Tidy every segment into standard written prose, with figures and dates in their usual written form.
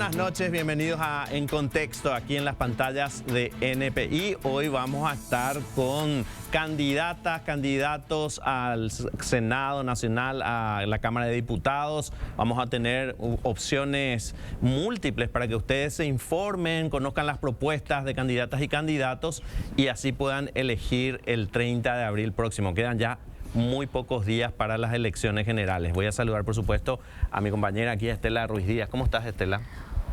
buenas noches, bienvenidos a En Contexto, aquí en las pantallas de NPI. Hoy vamos a estar con candidatos al Senado Nacional, a la Cámara de Diputados. Vamos a tener opciones múltiples para que ustedes se informen, conozcan las propuestas de candidatas y candidatos y así puedan elegir el 30 de abril próximo. Quedan ya muy pocos días para las elecciones generales. Voy a saludar, por supuesto, a mi compañera aquí, Estela Ruiz Díaz. ¿Cómo estás, Estela?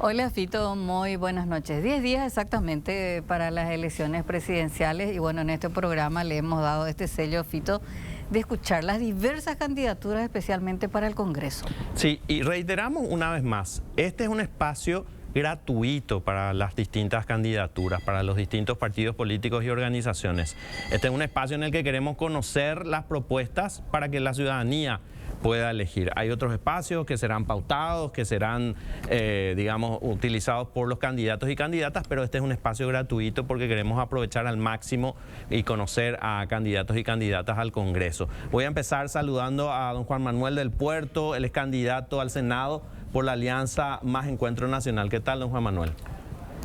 Hola, Fito, muy buenas noches. 10 días exactamente para las elecciones presidenciales y bueno, en este programa le hemos dado este sello, Fito, de escuchar las diversas candidaturas, especialmente para el Congreso. Sí, y reiteramos una vez más, este es un espacio gratuito para las distintas candidaturas, para los distintos partidos políticos y organizaciones. Este es un espacio en el que queremos conocer las propuestas para que la ciudadanía pueda elegir. Hay otros espacios que serán pautados, que serán, digamos, utilizados por los candidatos y candidatas, pero este es un espacio gratuito porque queremos aprovechar al máximo y conocer a candidatos y candidatas al Congreso. Voy a empezar saludando a don Juan Manuel del Puerto, él es candidato al Senado por la alianza Más Encuentro Nacional. ¿Qué tal, don Juan Manuel?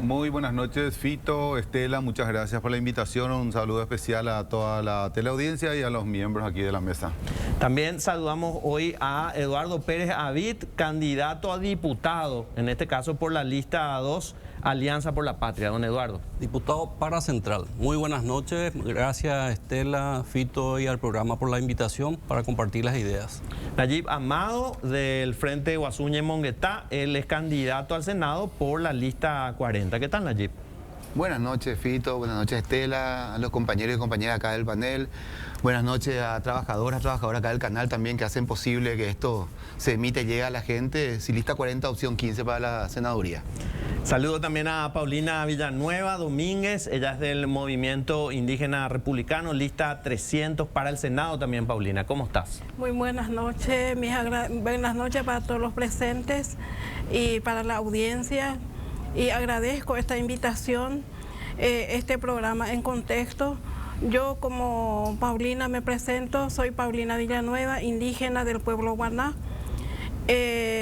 Muy buenas noches, Fito, Estela, muchas gracias por la invitación. Un saludo especial a toda la teleaudiencia y a los miembros aquí de la mesa. También saludamos hoy a Eduardo Pérez Avid, candidato a diputado, en este caso por la lista 2, Alianza por la Patria. Don Eduardo. Diputado para Central. Muy buenas noches. Gracias, Estela, Fito y al programa por la invitación para compartir las ideas. Nayib Amado, del Frente Guasuña y Monguetá, él es candidato al Senado por la lista 40. ¿Qué tal, Nayib? Buenas noches, Fito. Buenas noches, Estela, a los compañeros y compañeras acá del panel. Buenas noches a trabajadoras acá del canal también que hacen posible que esto se emita y llegue a la gente. Si lista 40, opción 15 para la senaduría. Saludo también a Paulina Villanueva Domínguez, ella es del Movimiento Indígena Republicano, lista 300 para el Senado también. Paulina, ¿cómo estás? Muy buenas noches, buenas noches para todos los presentes y para la audiencia. Y agradezco esta invitación, este programa En Contexto. Yo como Paulina me presento, soy Paulina Villanueva, indígena del pueblo Guaná,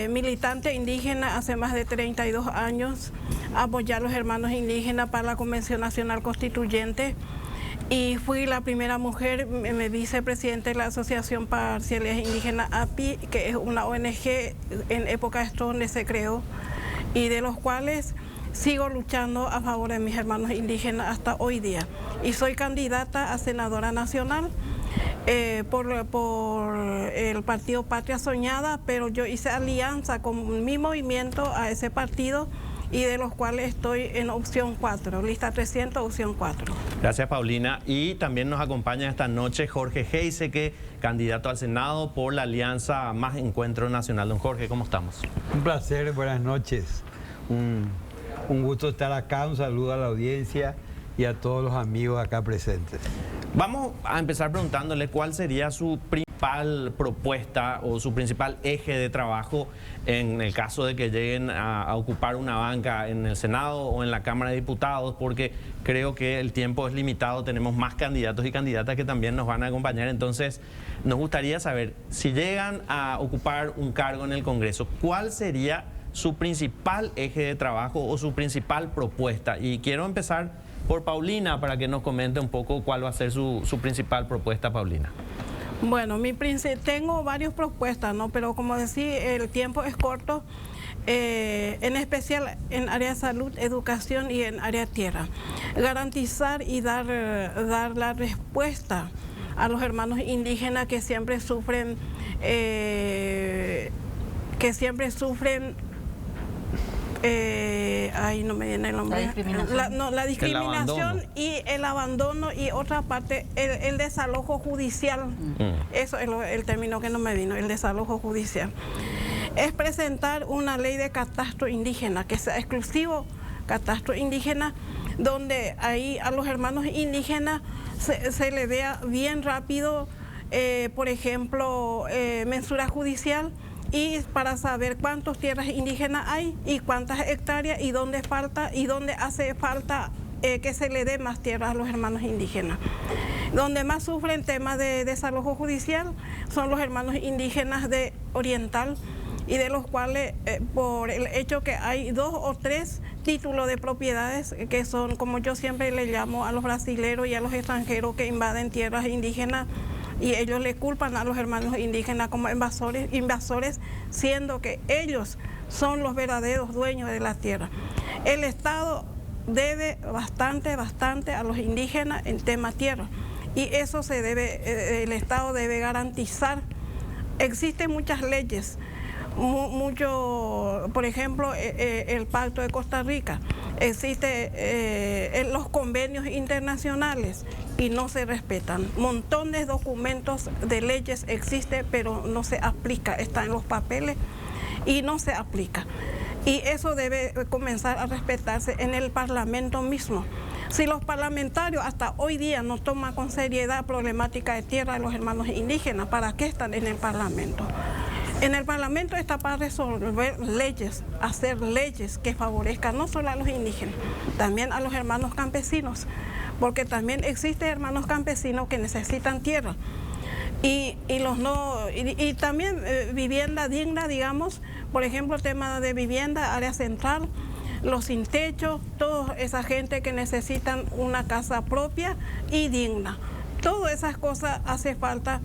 militante indígena hace más de 32 años, apoyé a los hermanos indígenas para la Convención Nacional Constituyente y fui la primera mujer vicepresidente de la Asociación Parcialidades Indígenas API, que es una ONG en época donde se creó y de los cuales sigo luchando a favor de mis hermanos indígenas hasta hoy día. Y soy candidata a senadora nacional por el partido Patria Soñada, pero yo hice alianza con mi movimiento a ese partido y de los cuales estoy en opción 4, lista 300, opción 4. Gracias, Paulina. Y también nos acompaña esta noche Jorge Heiseke, candidato al Senado por la alianza Más Encuentro Nacional. Don Jorge, ¿cómo estamos? Un placer, buenas noches. Un gusto estar acá, un saludo a la audiencia y a todos los amigos acá presentes. Vamos a empezar preguntándole cuál sería su principal propuesta o su principal eje de trabajo en el caso de que lleguen a ocupar una banca en el Senado o en la Cámara de Diputados, porque creo que el tiempo es limitado, tenemos más candidatos y candidatas que también nos van a acompañar. Entonces, nos gustaría saber, si llegan a ocupar un cargo en el Congreso, ¿cuál sería su principal eje de trabajo o su principal propuesta? Y quiero empezar por Paulina para que nos comente un poco cuál va a ser su principal propuesta, Paulina. Bueno, tengo varias propuestas, ¿no? Pero como decía, el tiempo es corto, en especial en área de salud, educación y en área de tierra. Garantizar y dar la respuesta a los hermanos indígenas que siempre sufren no me viene el nombre. La discriminación y el abandono y otra parte, el desalojo judicial. Eso es el término que no me vino, el desalojo judicial. Es presentar una ley de catastro indígena, que sea exclusivo catastro indígena, donde ahí a los hermanos indígenas se le vea bien rápido, por ejemplo, mensura judicial, y para saber cuántas tierras indígenas hay y cuántas hectáreas y dónde falta y dónde hace falta que se le dé más tierras a los hermanos indígenas. Donde más sufren temas de desalojo judicial son los hermanos indígenas de Oriental y de los cuales por el hecho que hay 2 o 3 títulos de propiedades que son, como yo siempre le llamo a los brasileros y a los extranjeros que invaden tierras indígenas, y ellos le culpan a los hermanos indígenas como invasores, siendo que ellos son los verdaderos dueños de la tierra. El Estado debe bastante a los indígenas en tema tierra, y eso se debe, el Estado debe garantizar. Existen muchas leyes, por ejemplo, el Pacto de Costa Rica, existe los convenios internacionales y no se respetan. Montones de documentos de leyes existen, pero no se aplica, está en los papeles y no se aplica. Y eso debe comenzar a respetarse en el Parlamento mismo. Si los parlamentarios hasta hoy día no toman con seriedad problemática de tierra de los hermanos indígenas, ¿para qué están en el Parlamento? En el Parlamento está para resolver leyes, hacer leyes que favorezcan no solo a los indígenas, también a los hermanos campesinos, porque también existen hermanos campesinos que necesitan tierra. Y también vivienda digna, digamos, por ejemplo, el tema de vivienda, área central, los sin techo, toda esa gente que necesitan una casa propia y digna. Todas esas cosas hace falta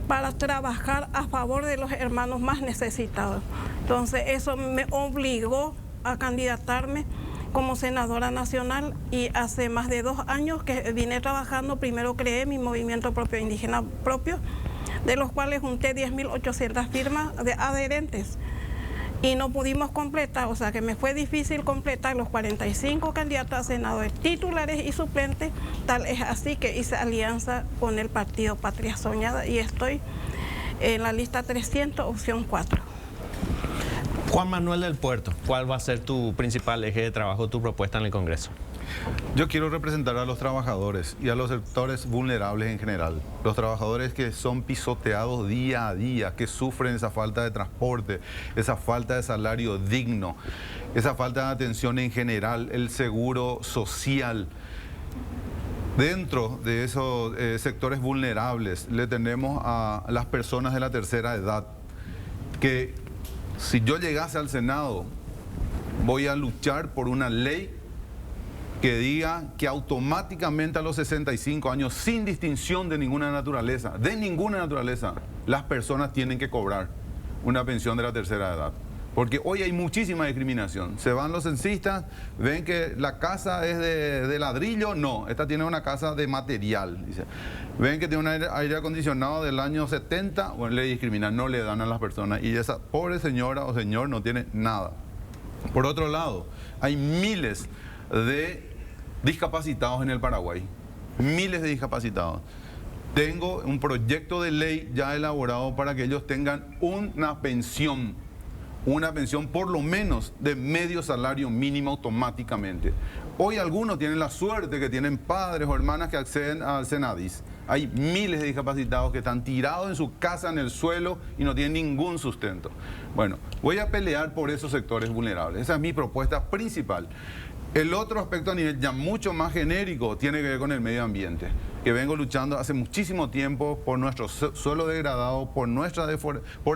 para trabajar a favor de los hermanos más necesitados. Entonces eso me obligó a candidatarme como senadora nacional, y hace más de 2 años que vine trabajando. Primero creé mi movimiento propio indígena propio, de los cuales junté 10.800 firmas de adherentes y no pudimos completar, o sea que me fue difícil completar los 45 candidatos a senadores titulares y suplentes. Tal es así que hice alianza con el partido Patria Soñada y estoy en la lista 300, opción 4. Juan Manuel del Puerto, ¿cuál va a ser tu principal eje de trabajo, tu propuesta en el Congreso? Yo quiero representar a los trabajadores y a los sectores vulnerables en general. Los trabajadores que son pisoteados día a día, que sufren esa falta de transporte, esa falta de salario digno, esa falta de atención en general, el seguro social. Dentro de esos sectores vulnerables le tenemos a las personas de la tercera edad, que si yo llegase al Senado voy a luchar por una ley que diga que automáticamente a los 65 años, sin distinción de ninguna naturaleza, las personas tienen que cobrar una pensión de la tercera edad. Porque hoy hay muchísima discriminación. Se van los censistas, ven que la casa es de ladrillo, no, esta tiene una casa de material. Dice. Ven que tiene un aire acondicionado del año 70, bueno, le discriminan, no le dan a las personas. Y esa pobre señora o señor no tiene nada. Por otro lado, hay miles de discapacitados en el Paraguay, miles de discapacitados. Tengo un proyecto de ley ya elaborado para que ellos tengan una pensión por lo menos de medio salario mínimo automáticamente. Hoy algunos tienen la suerte que tienen padres o hermanas que acceden al Senadis. Hay miles de discapacitados que están tirados en su casa, en el suelo, y no tienen ningún sustento. Bueno, voy a pelear por esos sectores vulnerables. Esa es mi propuesta principal. El otro aspecto a nivel ya mucho más genérico tiene que ver con el medio ambiente, que vengo luchando hace muchísimo tiempo por nuestro suelo degradado, por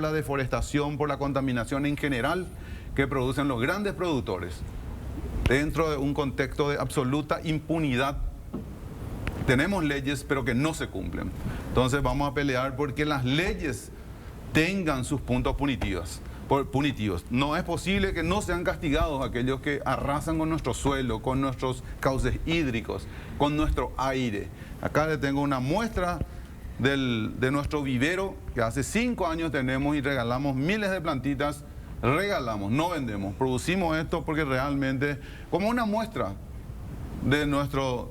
la deforestación, por la contaminación en general que producen los grandes productores, dentro de un contexto de absoluta impunidad. Tenemos leyes, pero que no se cumplen. Entonces vamos a pelear porque las leyes tengan sus puntos punitivos. No es posible que no sean castigados aquellos que arrasan con nuestro suelo, con nuestros cauces hídricos, con nuestro aire. Acá les tengo una muestra de nuestro vivero que hace 5 años tenemos y regalamos miles de plantitas. Regalamos, no vendemos, producimos esto porque realmente como una muestra de nuestro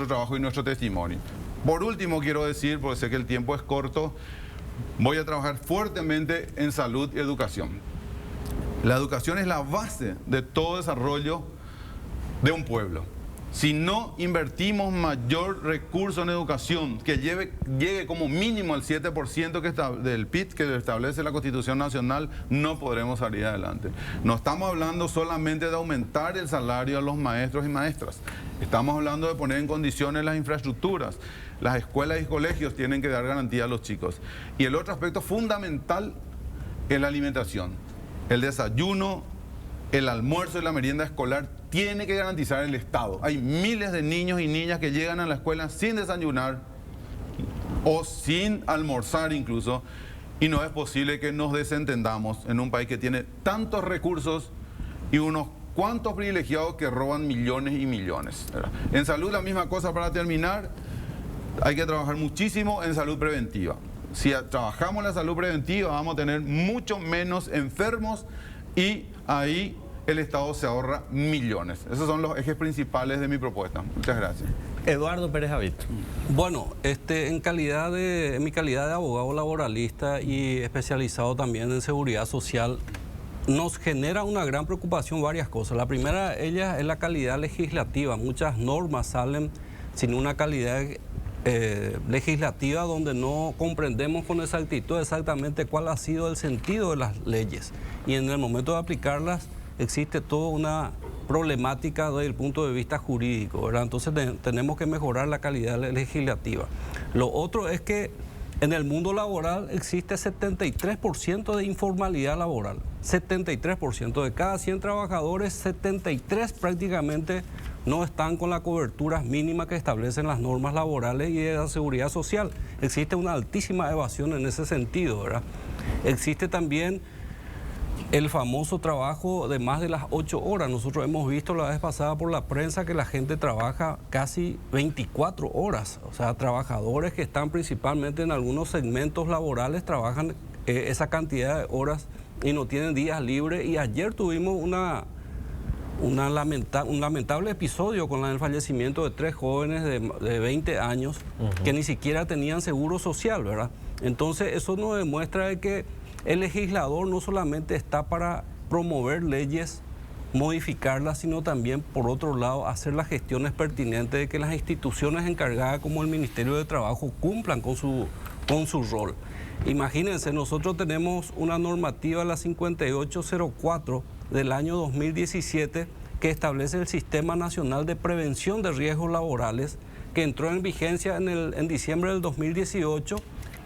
trabajo y nuestro testimonio. Por último quiero decir, porque sé que el tiempo es corto, voy a trabajar fuertemente en salud y educación. La educación es la base de todo desarrollo de un pueblo. Si no invertimos mayor recurso en educación, que llegue como mínimo al 7% del PIB que establece la Constitución Nacional, no podremos salir adelante. No estamos hablando solamente de aumentar el salario a los maestros y maestras. Estamos hablando de poner en condiciones las infraestructuras. Las escuelas y colegios tienen que dar garantía a los chicos. Y el otro aspecto fundamental es la alimentación. El desayuno, el almuerzo y la merienda escolar tiene que garantizar el Estado. Hay miles de niños y niñas que llegan a la escuela sin desayunar o sin almorzar incluso, y no es posible que nos desentendamos en un país que tiene tantos recursos y unos cuantos privilegiados que roban millones y millones, ¿verdad? En salud la misma cosa. Para terminar, hay que trabajar muchísimo en salud preventiva. Si trabajamos en la salud preventiva, vamos a tener mucho menos enfermos y ahí el Estado se ahorra millones. Esos son los ejes principales de mi propuesta. Muchas gracias. Eduardo Pérez Javit. Bueno, en mi calidad de abogado laboralista y especializado también en seguridad social, nos genera una gran preocupación varias cosas. La primera de ellas es la calidad legislativa. Muchas normas salen sin una calidad legislativa donde no comprendemos con exactitud exactamente cuál ha sido el sentido de las leyes. Y en el momento de aplicarlas existe toda una problemática desde el punto de vista jurídico, ¿verdad? Entonces tenemos que mejorar la calidad legislativa. Lo otro es que en el mundo laboral existe 73% de informalidad laboral. 73%. De cada 100 trabajadores, 73 prácticamente no están con la cobertura mínima que establecen las normas laborales y de la seguridad social. Existe una altísima evasión en ese sentido, ¿verdad? Existe también el famoso trabajo de más de las 8 horas. Nosotros hemos visto la vez pasada por la prensa que la gente trabaja casi 24 horas. O sea, trabajadores que están principalmente en algunos segmentos laborales trabajan esa cantidad de horas y no tienen días libres. Y ayer tuvimos un lamentable episodio con el fallecimiento de 3 jóvenes de 20 años que ni siquiera tenían seguro social, ¿verdad? Entonces eso nos demuestra de que el legislador no solamente está para promover leyes, modificarlas, sino también, por otro lado, hacer las gestiones pertinentes de que las instituciones encargadas como el Ministerio de Trabajo cumplan con su rol. Imagínense, nosotros tenemos una normativa, la 5804 del año 2017, que establece el Sistema Nacional de Prevención de Riesgos Laborales, que entró en vigencia en diciembre del 2018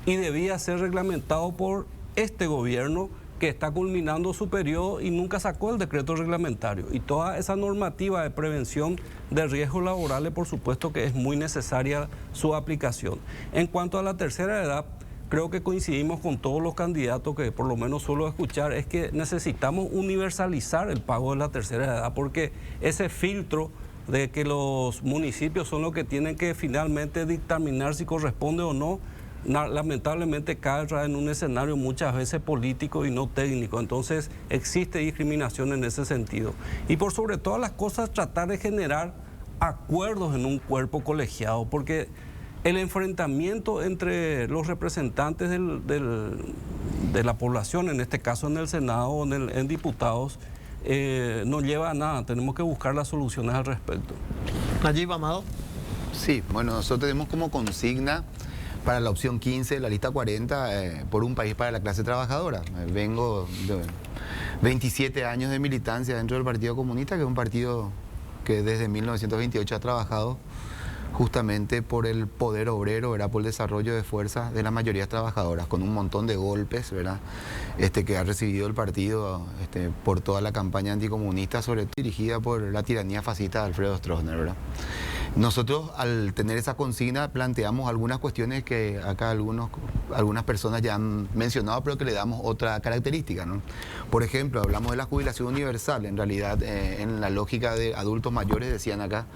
y debía ser reglamentado por este gobierno que está culminando su periodo y nunca sacó el decreto reglamentario. Y toda esa normativa de prevención de riesgos laborales, por supuesto que es muy necesaria su aplicación. En cuanto a la tercera edad, creo que coincidimos con todos los candidatos que por lo menos suelo escuchar, es que necesitamos universalizar el pago de la tercera edad, porque ese filtro de que los municipios son los que tienen que finalmente dictaminar si corresponde o no, lamentablemente cae en un escenario muchas veces político y no técnico. Entonces existe discriminación en ese sentido. Y por sobre todas las cosas, tratar de generar acuerdos en un cuerpo colegiado, porque el enfrentamiento entre los representantes de la población, en este caso en el Senado o en diputados, no lleva a nada. Tenemos que buscar las soluciones al respecto. Nayib Amado. Sí, bueno, nosotros tenemos como consigna para la opción 15 de la lista 40, por un país para la clase trabajadora. Vengo de 27 años de militancia dentro del Partido Comunista, que es un partido que desde 1928 ha trabajado justamente por el poder obrero, ¿verdad? Por el desarrollo de fuerzas de las mayorías trabajadoras, con un montón de golpes, ¿verdad? Que ha recibido el partido por toda la campaña anticomunista, sobre todo dirigida por la tiranía fascista de Alfredo Stroessner, ¿verdad? Nosotros, al tener esa consigna, planteamos algunas cuestiones que acá algunas personas ya han mencionado, pero que le damos otra característica, ¿no? Por ejemplo, hablamos de la jubilación universal. En realidad, en la lógica de adultos mayores, decían acá,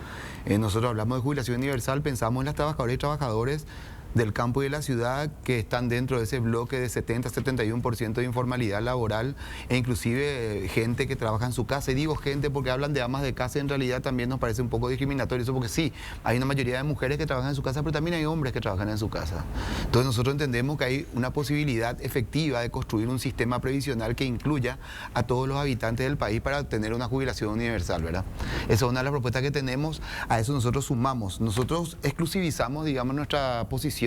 nosotros hablamos de jubilación universal, pensamos en las trabajadoras y trabajadores del campo y de la ciudad que están dentro de ese bloque de 70-71% de informalidad laboral, e inclusive gente que trabaja en su casa. Y digo gente porque hablan de amas de casa, y en realidad también nos parece un poco discriminatorio eso, porque sí, hay una mayoría de mujeres que trabajan en su casa, pero también hay hombres que trabajan en su casa. Entonces nosotros entendemos que hay una posibilidad efectiva de construir un sistema previsional que incluya a todos los habitantes del país para obtener una jubilación universal, ¿verdad? Esa es una de las propuestas que tenemos. A eso nosotros sumamos, nosotros exclusivizamos, digamos, nuestra posición,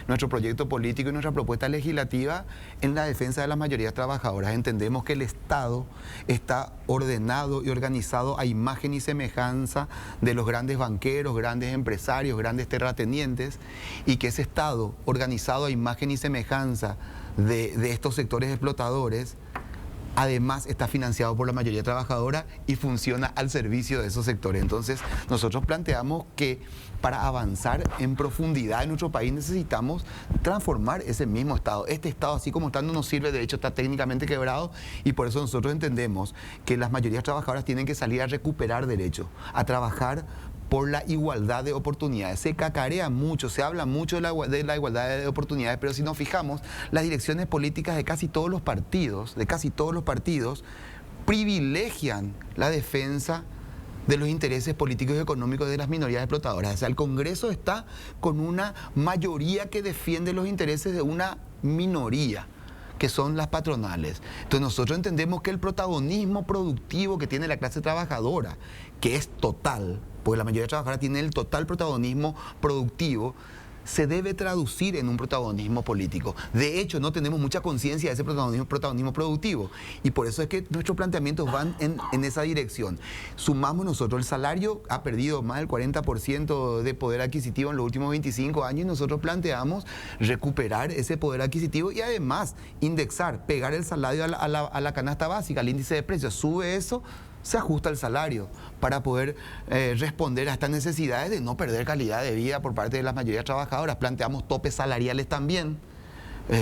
nuestro proyecto político y nuestra propuesta legislativa en la defensa de las mayorías trabajadoras. Entendemos que el Estado está ordenado y organizado a imagen y semejanza de los grandes banqueros, grandes empresarios, grandes terratenientes, y que ese Estado organizado a imagen y semejanza de estos sectores explotadores, además está financiado por la mayoría trabajadora y funciona al servicio de esos sectores. Entonces, nosotros planteamos que para avanzar en profundidad en nuestro país necesitamos transformar ese mismo Estado. Este Estado, así como está, no nos sirve, de hecho está técnicamente quebrado, y por eso nosotros entendemos que las mayorías trabajadoras tienen que salir a recuperar derechos, a trabajar por la igualdad de oportunidades. Se cacarea mucho, se habla mucho de la igualdad de oportunidades, pero si nos fijamos, las direcciones políticas de casi todos los partidos, privilegian la defensa de los intereses políticos y económicos de las minorías explotadoras. O sea, el Congreso está con una mayoría que defiende los intereses de una minoría, que son las patronales. Entonces nosotros entendemos que el protagonismo productivo que tiene la clase trabajadora, que es total, porque la mayoría trabajadora tiene el total protagonismo productivo, se debe traducir en un protagonismo político. De hecho, no tenemos mucha conciencia de ese protagonismo productivo, y por eso es que nuestros planteamientos van en esa dirección. Sumamos nosotros, el salario ha perdido más del 40% de poder adquisitivo en los últimos 25 años, y nosotros planteamos recuperar ese poder adquisitivo y además indexar, pegar el salario a la canasta básica, al índice de precios. Sube eso, se ajusta el salario para poder responder a estas necesidades de no perder calidad de vida por parte de las mayorías trabajadoras. Planteamos topes salariales también.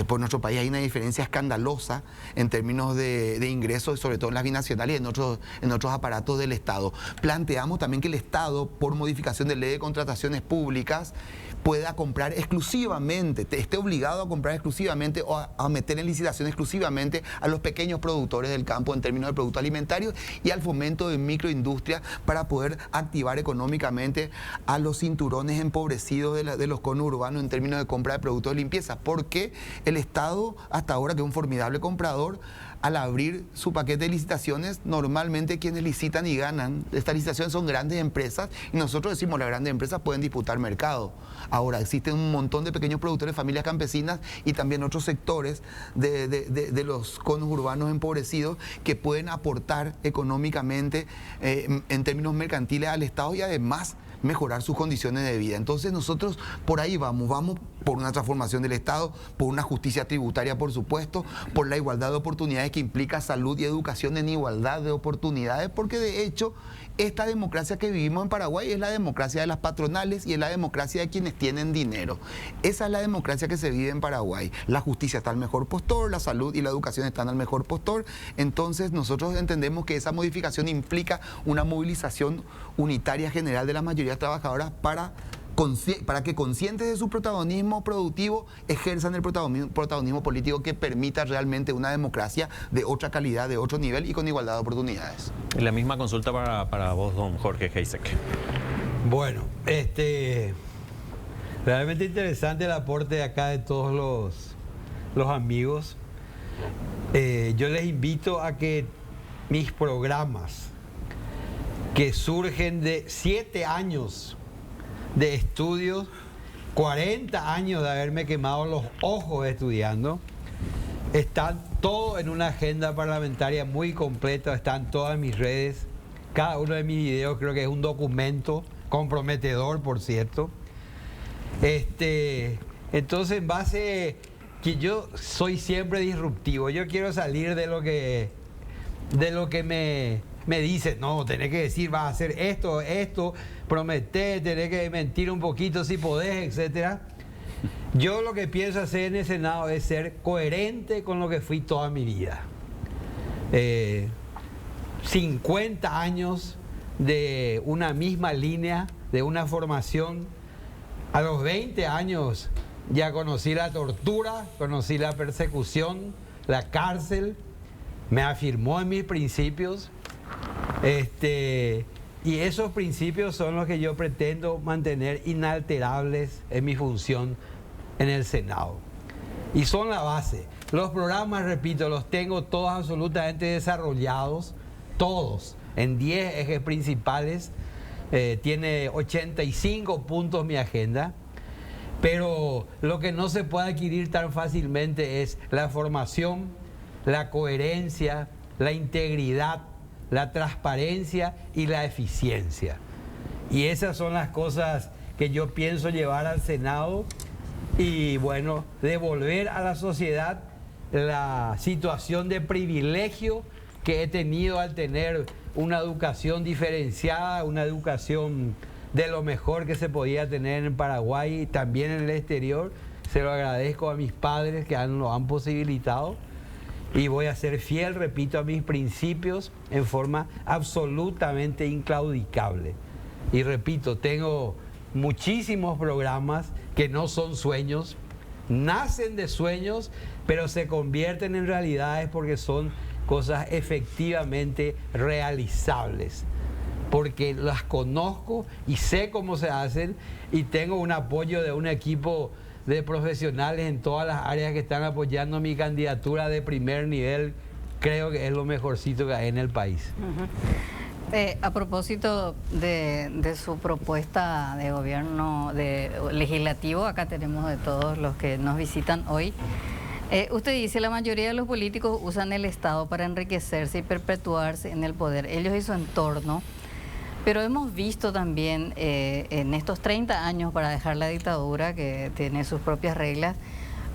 Por nuestro país hay una diferencia escandalosa en términos de ingresos, sobre todo en las binacionales y en otros aparatos del Estado. Planteamos también que el Estado, por modificación de ley de contrataciones públicas, pueda comprar exclusivamente, esté obligado a comprar exclusivamente o a meter en licitación exclusivamente a los pequeños productores del campo en términos de productos alimentarios, y al fomento de microindustria para poder activar económicamente a los cinturones empobrecidos de los conurbanos en términos de compra de productos de limpieza. Porque el Estado, hasta ahora, que es un formidable comprador, al abrir su paquete de licitaciones, normalmente quienes licitan y ganan estas licitaciones son grandes empresas, y nosotros decimos las grandes empresas pueden disputar mercado. Ahora, existen un montón de pequeños productores, familias campesinas y también otros sectores de los conos urbanos empobrecidos que pueden aportar económicamente en términos mercantiles al Estado, y además mejorar sus condiciones de vida. Entonces nosotros por ahí vamos por una transformación del Estado, por una justicia tributaria, por supuesto, por la igualdad de oportunidades que implica salud y educación en igualdad de oportunidades, porque de hecho esta democracia que vivimos en Paraguay es la democracia de las patronales y es la democracia de quienes tienen dinero. Esa es la democracia que se vive en Paraguay. La justicia está al mejor postor, la salud y la educación están al mejor postor. Entonces nosotros entendemos que esa modificación implica una movilización unitaria general de las mayorías trabajadoras para que, conscientes de su protagonismo productivo, ejerzan el protagonismo político que permita realmente una democracia de otra calidad, de otro nivel y con igualdad de oportunidades. Y la misma consulta para vos, don Jorge Heisek. Bueno, realmente interesante el aporte acá de todos los amigos. Yo les invito a que mis programas, que surgen de 7 años de estudios, 40 años de haberme quemado los ojos estudiando, están todos en una agenda parlamentaria muy completa, están todas mis redes, cada uno de mis videos creo que es un documento comprometedor, por cierto. Entonces, en base que yo soy siempre disruptivo, yo quiero salir de lo que me dicen, no, tenés que decir, vas a hacer esto, prometer, tenés que mentir un poquito si podés, etcétera. Yo lo que pienso hacer en el Senado es ser coherente con lo que fui toda mi vida. 50 años de una misma línea, de una formación. A los 20 años ya conocí la tortura, conocí la persecución, la cárcel, me afirmó en mis principios. Y esos principios son los que yo pretendo mantener inalterables en mi función en el Senado. Y son la base. Los programas, repito, los tengo todos absolutamente desarrollados, todos, en 10 ejes principales. Tiene 85 puntos mi agenda. Pero lo que no se puede adquirir tan fácilmente es la formación, la coherencia, la integridad, la transparencia y la eficiencia. Y esas son las cosas que yo pienso llevar al Senado y, bueno, devolver a la sociedad la situación de privilegio que he tenido al tener una educación diferenciada, una educación de lo mejor que se podía tener en Paraguay y también en el exterior. Se lo agradezco a mis padres que lo han posibilitado y voy a ser fiel, repito, a mis principios en forma absolutamente inclaudicable. Y repito, tengo muchísimos programas que no son sueños, nacen de sueños, pero se convierten en realidades porque son cosas efectivamente realizables, porque las conozco y sé cómo se hacen y tengo un apoyo de un equipo de profesionales en todas las áreas que están apoyando mi candidatura de primer nivel. Creo que es lo mejorcito que hay en el país. A propósito de su propuesta de gobierno legislativo, acá tenemos de todos los que nos visitan hoy. Usted dice, la mayoría de los políticos usan el Estado para enriquecerse y perpetuarse en el poder, ellos y su entorno. Pero hemos visto también en estos 30 años para dejar la dictadura, que tiene sus propias reglas,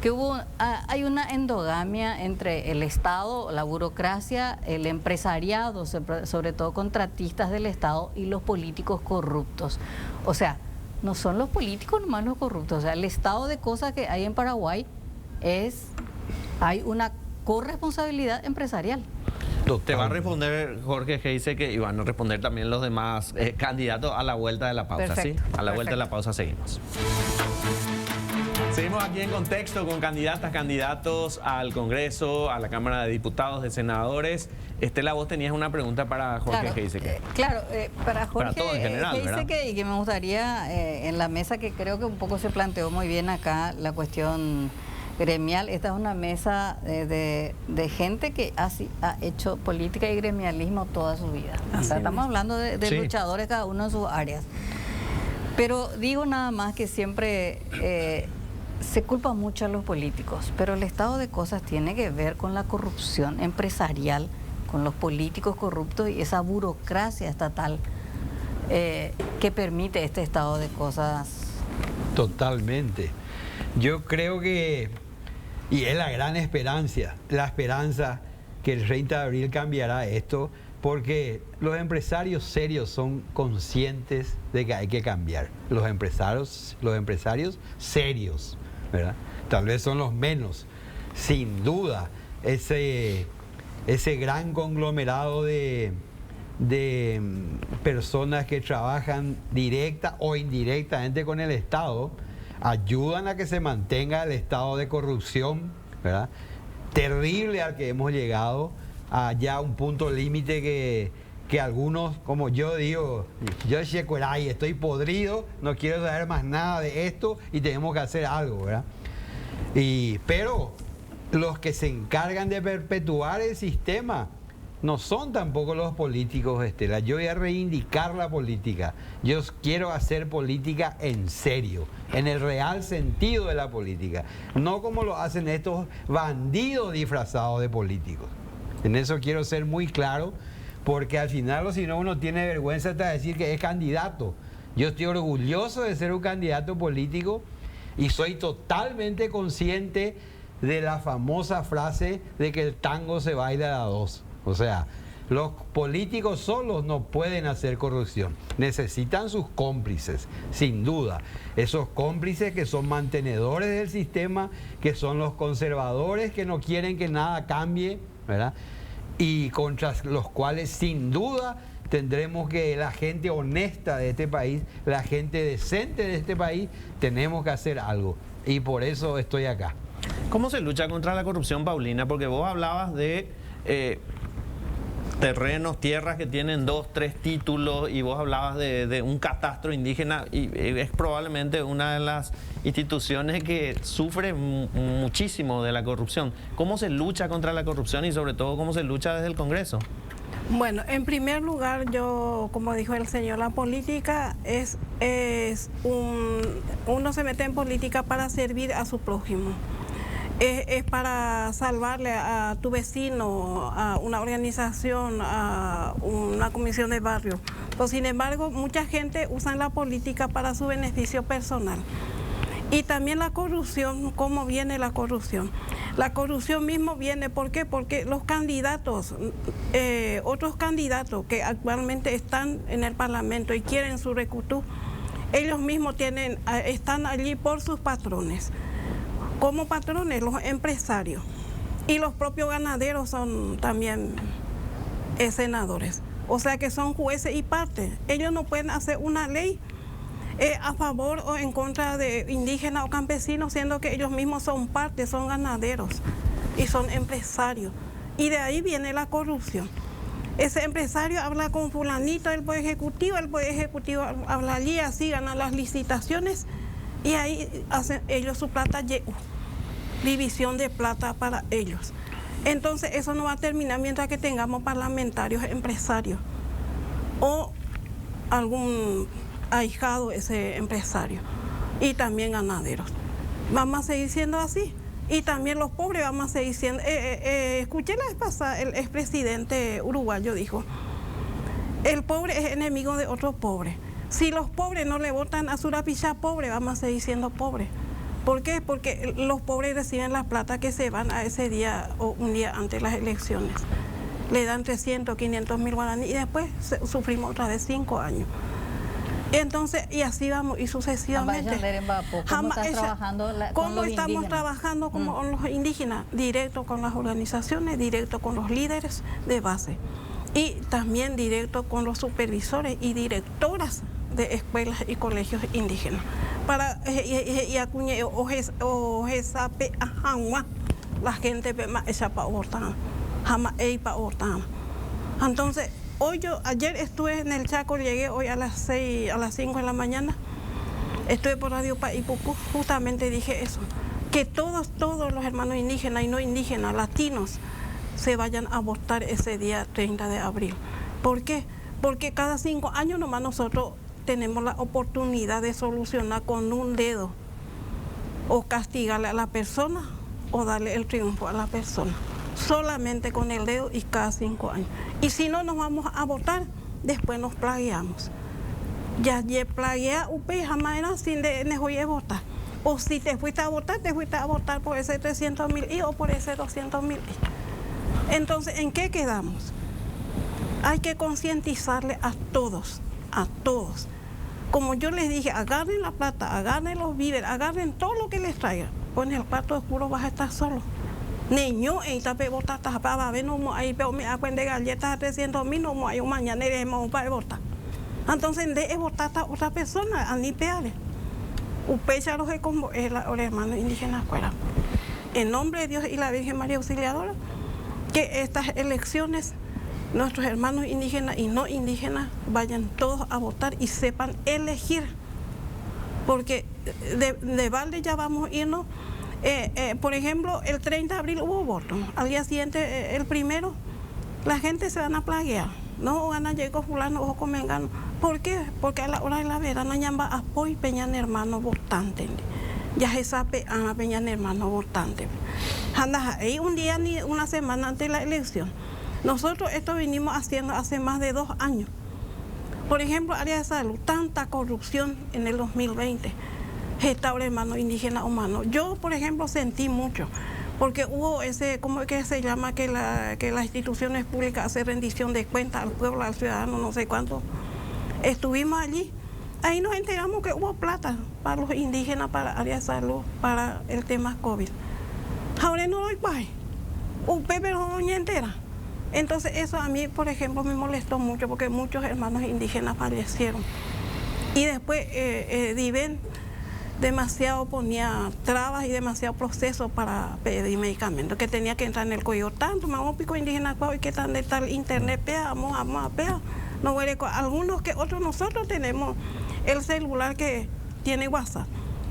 que hay una endogamia entre el Estado, la burocracia, el empresariado, sobre todo contratistas del Estado, y los políticos corruptos. O sea, no son los políticos nomás los corruptos, o sea, el estado de cosas que hay en Paraguay hay una corresponsabilidad empresarial. Te va a responder Jorge Geise y van a responder también los demás candidatos a la vuelta de la pausa. Perfecto, ¿sí? A la vuelta de la pausa seguimos. Seguimos aquí en Contexto con candidatos al Congreso, a la Cámara de Diputados, de Senadores. Estela, vos tenías una pregunta para Jorge Geise. Claro, para Jorge para todo en general, Geise, y que me gustaría en la mesa, que creo que un poco se planteó muy bien acá la cuestión gremial. Esta es una mesa de gente que ha hecho política y gremialismo toda su vida. O sea, estamos hablando de sí, luchadores cada uno en sus áreas. Pero digo nada más que siempre se culpa mucho a los políticos, pero el estado de cosas tiene que ver con la corrupción empresarial, con los políticos corruptos y esa burocracia estatal que permite este estado de cosas. Totalmente. Yo creo que, y es la gran esperanza que el 30 de abril cambiará esto, porque los empresarios serios son conscientes de que hay que cambiar. Los empresarios serios, ¿verdad? Tal vez son los menos, sin duda. Ese gran conglomerado de personas que trabajan directa o indirectamente con el Estado ayudan a que se mantenga el estado de corrupción, ¿verdad?, terrible al que hemos llegado, a ya un punto límite que algunos, como yo digo, yo estoy podrido, no quiero saber más nada de esto y tenemos que hacer algo, ¿verdad? Pero los que se encargan de perpetuar el sistema no son tampoco los políticos, Estela. Yo voy a reivindicar la política. Yo quiero hacer política en serio, en el real sentido de la política. No como lo hacen estos bandidos disfrazados de políticos. En eso quiero ser muy claro, porque al final, o si no, uno tiene vergüenza hasta decir que es candidato. Yo estoy orgulloso de ser un candidato político y soy totalmente consciente de la famosa frase de que el tango se baila a dos. O sea, los políticos solos no pueden hacer corrupción. Necesitan sus cómplices, sin duda. Esos cómplices que son mantenedores del sistema, que son los conservadores que no quieren que nada cambie, ¿verdad? Y contra los cuales, sin duda, tendremos que, la gente honesta de este país, la gente decente de este país, tenemos que hacer algo. Y por eso estoy acá. ¿Cómo se lucha contra la corrupción, Paulina? Porque vos hablabas de terrenos, tierras que tienen 2, 3 títulos, y vos hablabas de un catastro indígena, y es probablemente una de las instituciones que sufre muchísimo de la corrupción. ¿Cómo se lucha contra la corrupción y sobre todo cómo se lucha desde el Congreso? Bueno, en primer lugar, yo, como dijo el señor, la política uno se mete en política para servir a su prójimo. Es para salvarle a tu vecino, a una organización, a una comisión de barrio. Pues, sin embargo, mucha gente usa la política para su beneficio personal. Y también la corrupción, ¿cómo viene la corrupción? La corrupción mismo viene, ¿por qué? Porque los candidatos, otros candidatos que actualmente están en el Parlamento y quieren su recutú, ellos mismos están allí por sus patrones. Como patrones, los empresarios. Y los propios ganaderos son también senadores. O sea que son jueces y parte. Ellos no pueden hacer una ley a favor o en contra de indígenas o campesinos, siendo que ellos mismos son parte, son ganaderos y son empresarios. Y de ahí viene la corrupción. Ese empresario habla con fulanito del Poder Ejecutivo, el Poder Ejecutivo habla allí, así ganan las licitaciones y ahí hacen ellos su plata, división de plata para ellos. Entonces eso no va a terminar mientras que tengamos parlamentarios empresarios o algún ahijado ese empresario y también ganaderos. Vamos a seguir siendo así y también los pobres vamos a seguir siendo. Escuché la vez pasada, el expresidente uruguayo dijo, el pobre es enemigo de otro pobre. Si los pobres no le votan a Surapichá pobre, vamos a seguir siendo pobres. ¿Por qué? Porque los pobres reciben la plata que se van a ese día o un día antes de las elecciones. Le dan 300, 500 mil guaraníes y después sufrimos otra vez 5 años. Entonces, y así vamos, y sucesivamente. ¿Cómo estamos trabajando con los indígenas? Directo con las organizaciones, directo con los líderes de base y también directo con los supervisores y directoras de escuelas y colegios indígenas. Para la gente entonces ayer estuve en el Chaco, llegué hoy a las 5 de la mañana, estuve por Radio Paipucú, justamente dije eso, que todos los hermanos indígenas y no indígenas, latinos, se vayan a votar ese día 30 de abril. ¿Por qué? Porque cada 5 años nomás nosotros tenemos la oportunidad de solucionar con un dedo o castigarle a la persona o darle el triunfo a la persona. Solamente con el dedo y cada 5 años. Y si no nos vamos a votar, después nos plagueamos. Ya plaguea UP jamás era sin de votar. O si te fuiste a votar por ese 300.000 o por ese 200.000. Entonces, ¿en qué quedamos? Hay que concientizarle a todos. Como yo les dije, agarren la plata, agarren los víveres, agarren todo lo que les traiga. Pues en el cuarto oscuro vas a estar solo. Niño, en tape botar para ver no hay pero me acuerdo de galletas a 300.000 no hay un mañana iremos para votar. Entonces de votar a otra persona a ni peales. Upecha los como los hermanos indígenas fuera. En nombre de Dios y la Virgen María Auxiliadora, que estas elecciones nuestros hermanos indígenas y no indígenas vayan todos a votar y sepan elegir, porque de balde ya vamos a irnos. Por ejemplo, el 30 de abril hubo voto, al día siguiente, el primero, la gente se van a plaguear, no van a llegar fulano o comengano. ¿Por qué? Porque a la hora de la verano ya va a apoyar peñan hermano votante, ya se sabe a peñan hermano votante. Anda ahí un día ni una semana antes de la elección. Nosotros esto venimos haciendo hace más de 2 años. Por ejemplo, área de salud, tanta corrupción en el 2020. Gestadores hermanos indígenas humanos. Yo, por ejemplo, sentí mucho, porque hubo ese, ¿cómo es que se llama? Que las instituciones públicas hacen rendición de cuentas al pueblo, al ciudadano, no sé cuánto. Estuvimos allí, ahí nos enteramos que hubo plata para los indígenas, para área de salud, para el tema COVID. Ahora no doy paz, un pepe no entera. Entonces eso a mí, por ejemplo, me molestó mucho porque muchos hermanos indígenas fallecieron. Y después Diven demasiado ponía trabas y demasiado proceso para pedir medicamentos, que tenía que entrar en el código tanto, más pico indígena, y que tan de tal internet, vamos a pegar. No huele algunos que otros nosotros tenemos el celular que tiene WhatsApp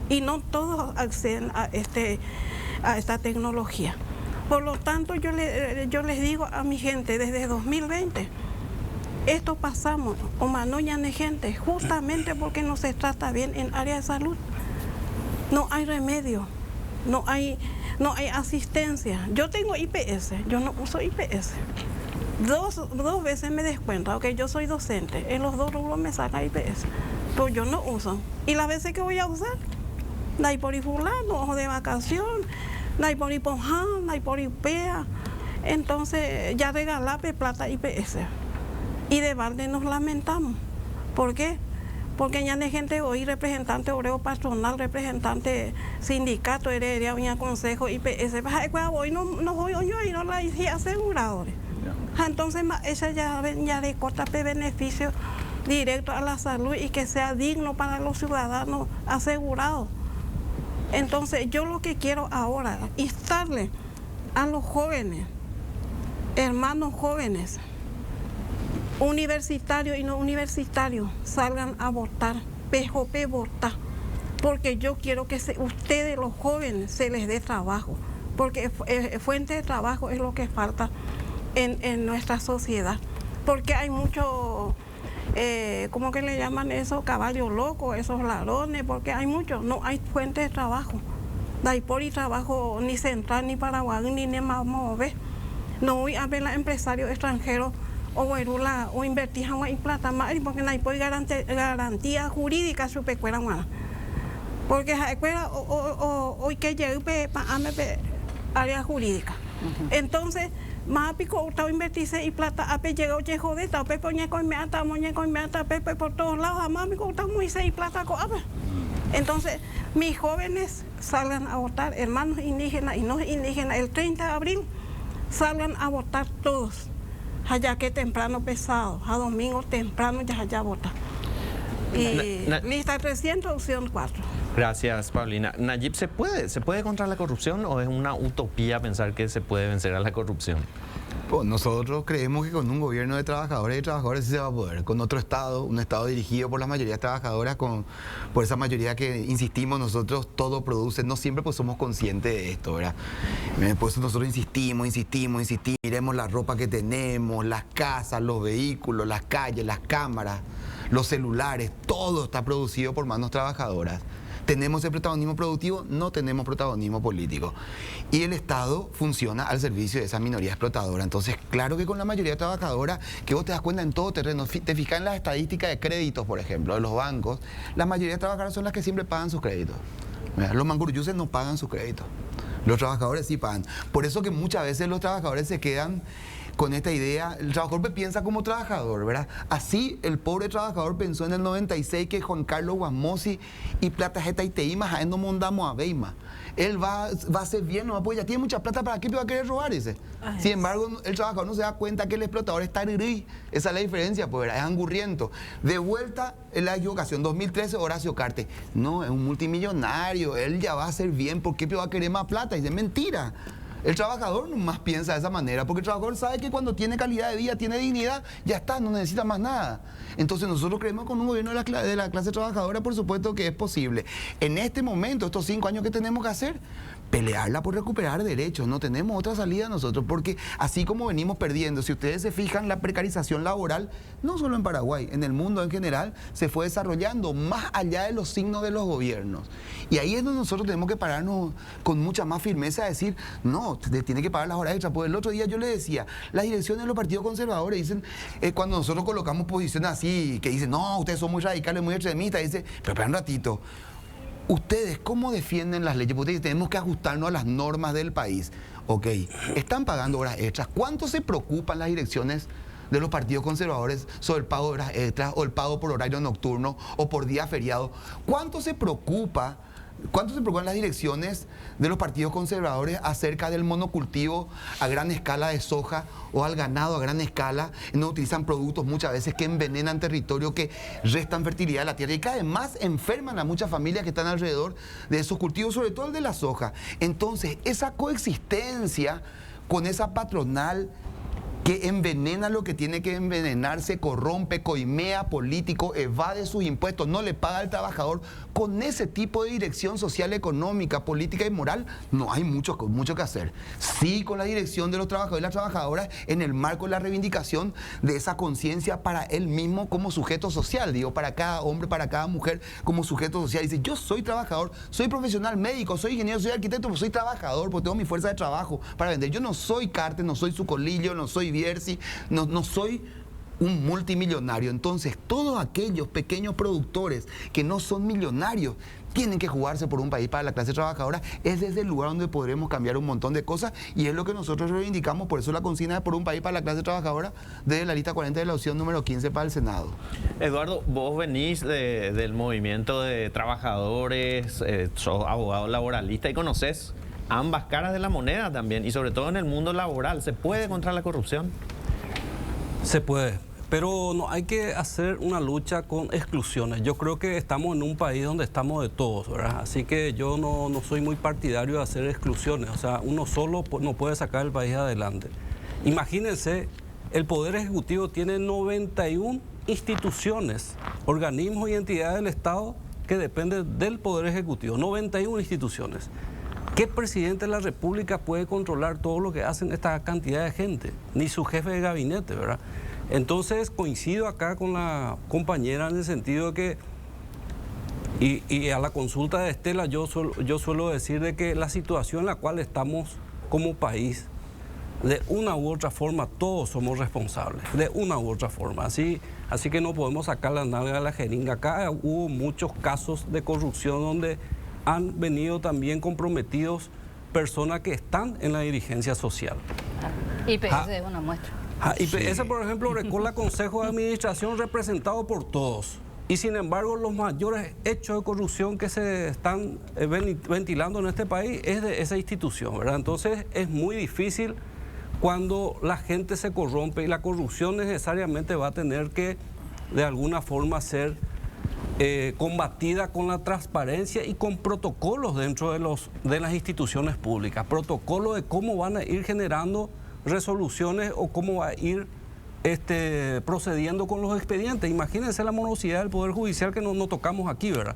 y no todos acceden a esta tecnología. Por lo tanto, yo les digo a mi gente, desde 2020, esto pasamos, o manoñan de gente, justamente porque no se trata bien en área de salud. No hay remedio, no hay asistencia. Yo tengo IPS, yo no uso IPS. Dos veces me descuento, aunque yo soy docente, en los 2 rubros me saca IPS, pero yo no uso. Y las veces que voy a usar, Nai por y fulano, ojo de vacación, nai por y ponján, nai por y pea. Entonces ya regalape plata IPS. Y de balde nos lamentamos. ¿Por qué? Porque ya hay gente hoy, representante obrero patronal, representante sindicato, heredia, un consejo IPS. Hoy no voy hoy no la hice aseguradores. Entonces esa ya le corta beneficio directo a la salud y que sea digno para los ciudadanos asegurados. Entonces yo lo que quiero ahora es instarle a los jóvenes, hermanos jóvenes, universitarios y no universitarios, salgan a votar, PJP votar, porque yo quiero que ustedes los jóvenes se les dé trabajo, porque fuente de trabajo es lo que falta en nuestra sociedad, porque hay mucho, ¿cómo que le llaman eso? Caballos locos, esos ladrones, porque hay muchos, no hay fuente de trabajo. No hay por y trabajo ni central, ni paraguay, ni más mover. No voy a ver a empresarios extranjeros o invertir en plata más, porque no hay por garantía jurídica su pecuera más. Porque hoy que llegue para área jurídica. Entonces, más pico estaba invertirse y plata ape llegó lejos de esta ape poñe con meata pepe por todos lados más pico está muy y plata co ape. Entonces mis jóvenes salgan a votar, hermanos indígenas y no indígenas, el 30 de abril salgan a votar todos, allá que temprano pesado, a domingo temprano ya allá votar. Y lista 300 opción 4. Gracias, Paulina. Nayib, ¿se puede contra la corrupción o es una utopía pensar que se puede vencer a la corrupción? Pues nosotros creemos que con un gobierno de trabajadores y trabajadoras sí se va a poder. Con otro Estado, un Estado dirigido por las mayorías trabajadoras, por esa mayoría que insistimos nosotros, todo produce. No siempre pues somos conscientes de esto, ¿verdad? Por eso nosotros insistimos. Miremos la ropa que tenemos, las casas, los vehículos, las calles, las cámaras, los celulares, todo está producido por manos trabajadoras. ¿Tenemos el protagonismo productivo? No tenemos protagonismo político. Y el Estado funciona al servicio de esa minoría explotadora. Entonces, claro que con la mayoría trabajadora, que vos te das cuenta en todo terreno, te fijas en las estadísticas de créditos, por ejemplo, de los bancos, la mayoría de trabajadoras son las que siempre pagan sus créditos. Los manguruyuses no pagan sus créditos. Los trabajadores sí pagan. Por eso que muchas veces los trabajadores se quedan con esta idea, el trabajador piensa como trabajador, ¿verdad? Así el pobre trabajador pensó en el 96 que Juan Carlos Guasmosi y plata jeta y teima jaendo mondamo a Beima. Él va a ser bien, no pues ya tiene mucha plata, ¿para qué va a querer robar ese? Sin embargo, el trabajador no se da cuenta que el explotador está rirí. Esa es la diferencia, pues, ¿verdad? Es angurriento. De vuelta en la equivocación, 2013, Horacio Carte. No, es un multimillonario, él ya va a ser bien, ¿por qué va a querer más plata? Y dice, mentira. El trabajador nomás piensa de esa manera, porque el trabajador sabe que cuando tiene calidad de vida, tiene dignidad, ya está, no necesita más nada. Entonces nosotros creemos que con un gobierno de la clase trabajadora, por supuesto que es posible. En este momento, estos 5 años que tenemos que hacer, pelearla por recuperar derechos. No tenemos otra salida nosotros, porque así como venimos perdiendo, si ustedes se fijan, la precarización laboral, no solo en Paraguay, en el mundo en general, se fue desarrollando más allá de los signos de los gobiernos. Y ahí es donde nosotros tenemos que pararnos con mucha más firmeza a decir, no, tiene que pagar las horas extras. Pues el otro día yo le decía, las direcciones de los partidos conservadores dicen, cuando nosotros colocamos posiciones así, que dicen, no, ustedes son muy radicales, muy extremistas, dice, pero espera un ratito. ¿Ustedes cómo defienden las leyes? Porque ustedes tenemos que ajustarnos a las normas del país. Ok, están pagando horas extras. ¿Cuánto se preocupan las direcciones de los partidos conservadores sobre el pago de horas extras o el pago por horario nocturno o por día feriado? ¿Cuánto se preocupan las direcciones de los partidos conservadores acerca del monocultivo a gran escala de soja o al ganado a gran escala? No utilizan productos muchas veces que envenenan territorio, que restan fertilidad a la tierra y que además enferman a muchas familias que están alrededor de esos cultivos, sobre todo el de la soja. Entonces, esa coexistencia con esa patronal que envenena lo que tiene que envenenarse, corrompe, coimea político, evade sus impuestos, no le paga al trabajador. Con ese tipo de dirección social, económica, política y moral, no hay mucho que hacer. Sí, con la dirección de los trabajadores y las trabajadoras en el marco de la reivindicación de esa conciencia para él mismo como sujeto social, digo, para cada hombre, para cada mujer como sujeto social. Dice, yo soy trabajador, soy profesional médico, soy ingeniero, soy arquitecto, pues soy trabajador, porque tengo mi fuerza de trabajo para vender. Yo no soy Carte, no soy Sucolillo, no soy Bierzi, no soy un multimillonario. Entonces, todos aquellos pequeños productores que no son millonarios tienen que jugarse por un país para la clase trabajadora. Es desde el lugar donde podremos cambiar un montón de cosas y es lo que nosotros reivindicamos. Por eso la consigna es por un país para la clase trabajadora de la lista 40 de la opción número 15 para el Senado. Eduardo, vos venís del movimiento de trabajadores, sos abogado laboralista y conoces ambas caras de la moneda también, y sobre todo en el mundo laboral. ¿Se puede contra la corrupción? Se puede, pero no hay que hacer una lucha con exclusiones. Yo creo que estamos en un país donde estamos de todos, ¿verdad? Así que yo no soy muy partidario de hacer exclusiones. O sea, uno solo no puede sacar el país adelante. Imagínense, el Poder Ejecutivo tiene 91 instituciones, organismos y entidades del Estado que dependen del Poder Ejecutivo. 91 instituciones. ¿Qué presidente de la República puede controlar todo lo que hacen esta cantidad de gente? Ni su jefe de gabinete, ¿verdad? Entonces coincido acá con la compañera en el sentido de que, y a la consulta de Estela, yo suelo decir de que la situación en la cual estamos como país, de una u otra forma todos somos responsables, de una u otra forma. Así que no podemos sacar la nalga de la jeringa. Acá hubo muchos casos de corrupción donde han venido también comprometidos personas que están en la dirigencia social. IPS es una muestra. IPS, por ejemplo, recuerda Consejo de Administración representado por todos. Y sin embargo, los mayores hechos de corrupción que se están ventilando en este país es de esa institución, ¿verdad? Entonces es muy difícil cuando la gente se corrompe y la corrupción necesariamente va a tener que de alguna forma ser combatida con la transparencia y con protocolos dentro de las instituciones públicas, protocolos de cómo van a ir generando resoluciones o cómo va a ir procediendo con los expedientes. Imagínense la morosidad del Poder Judicial que no tocamos aquí, ¿verdad?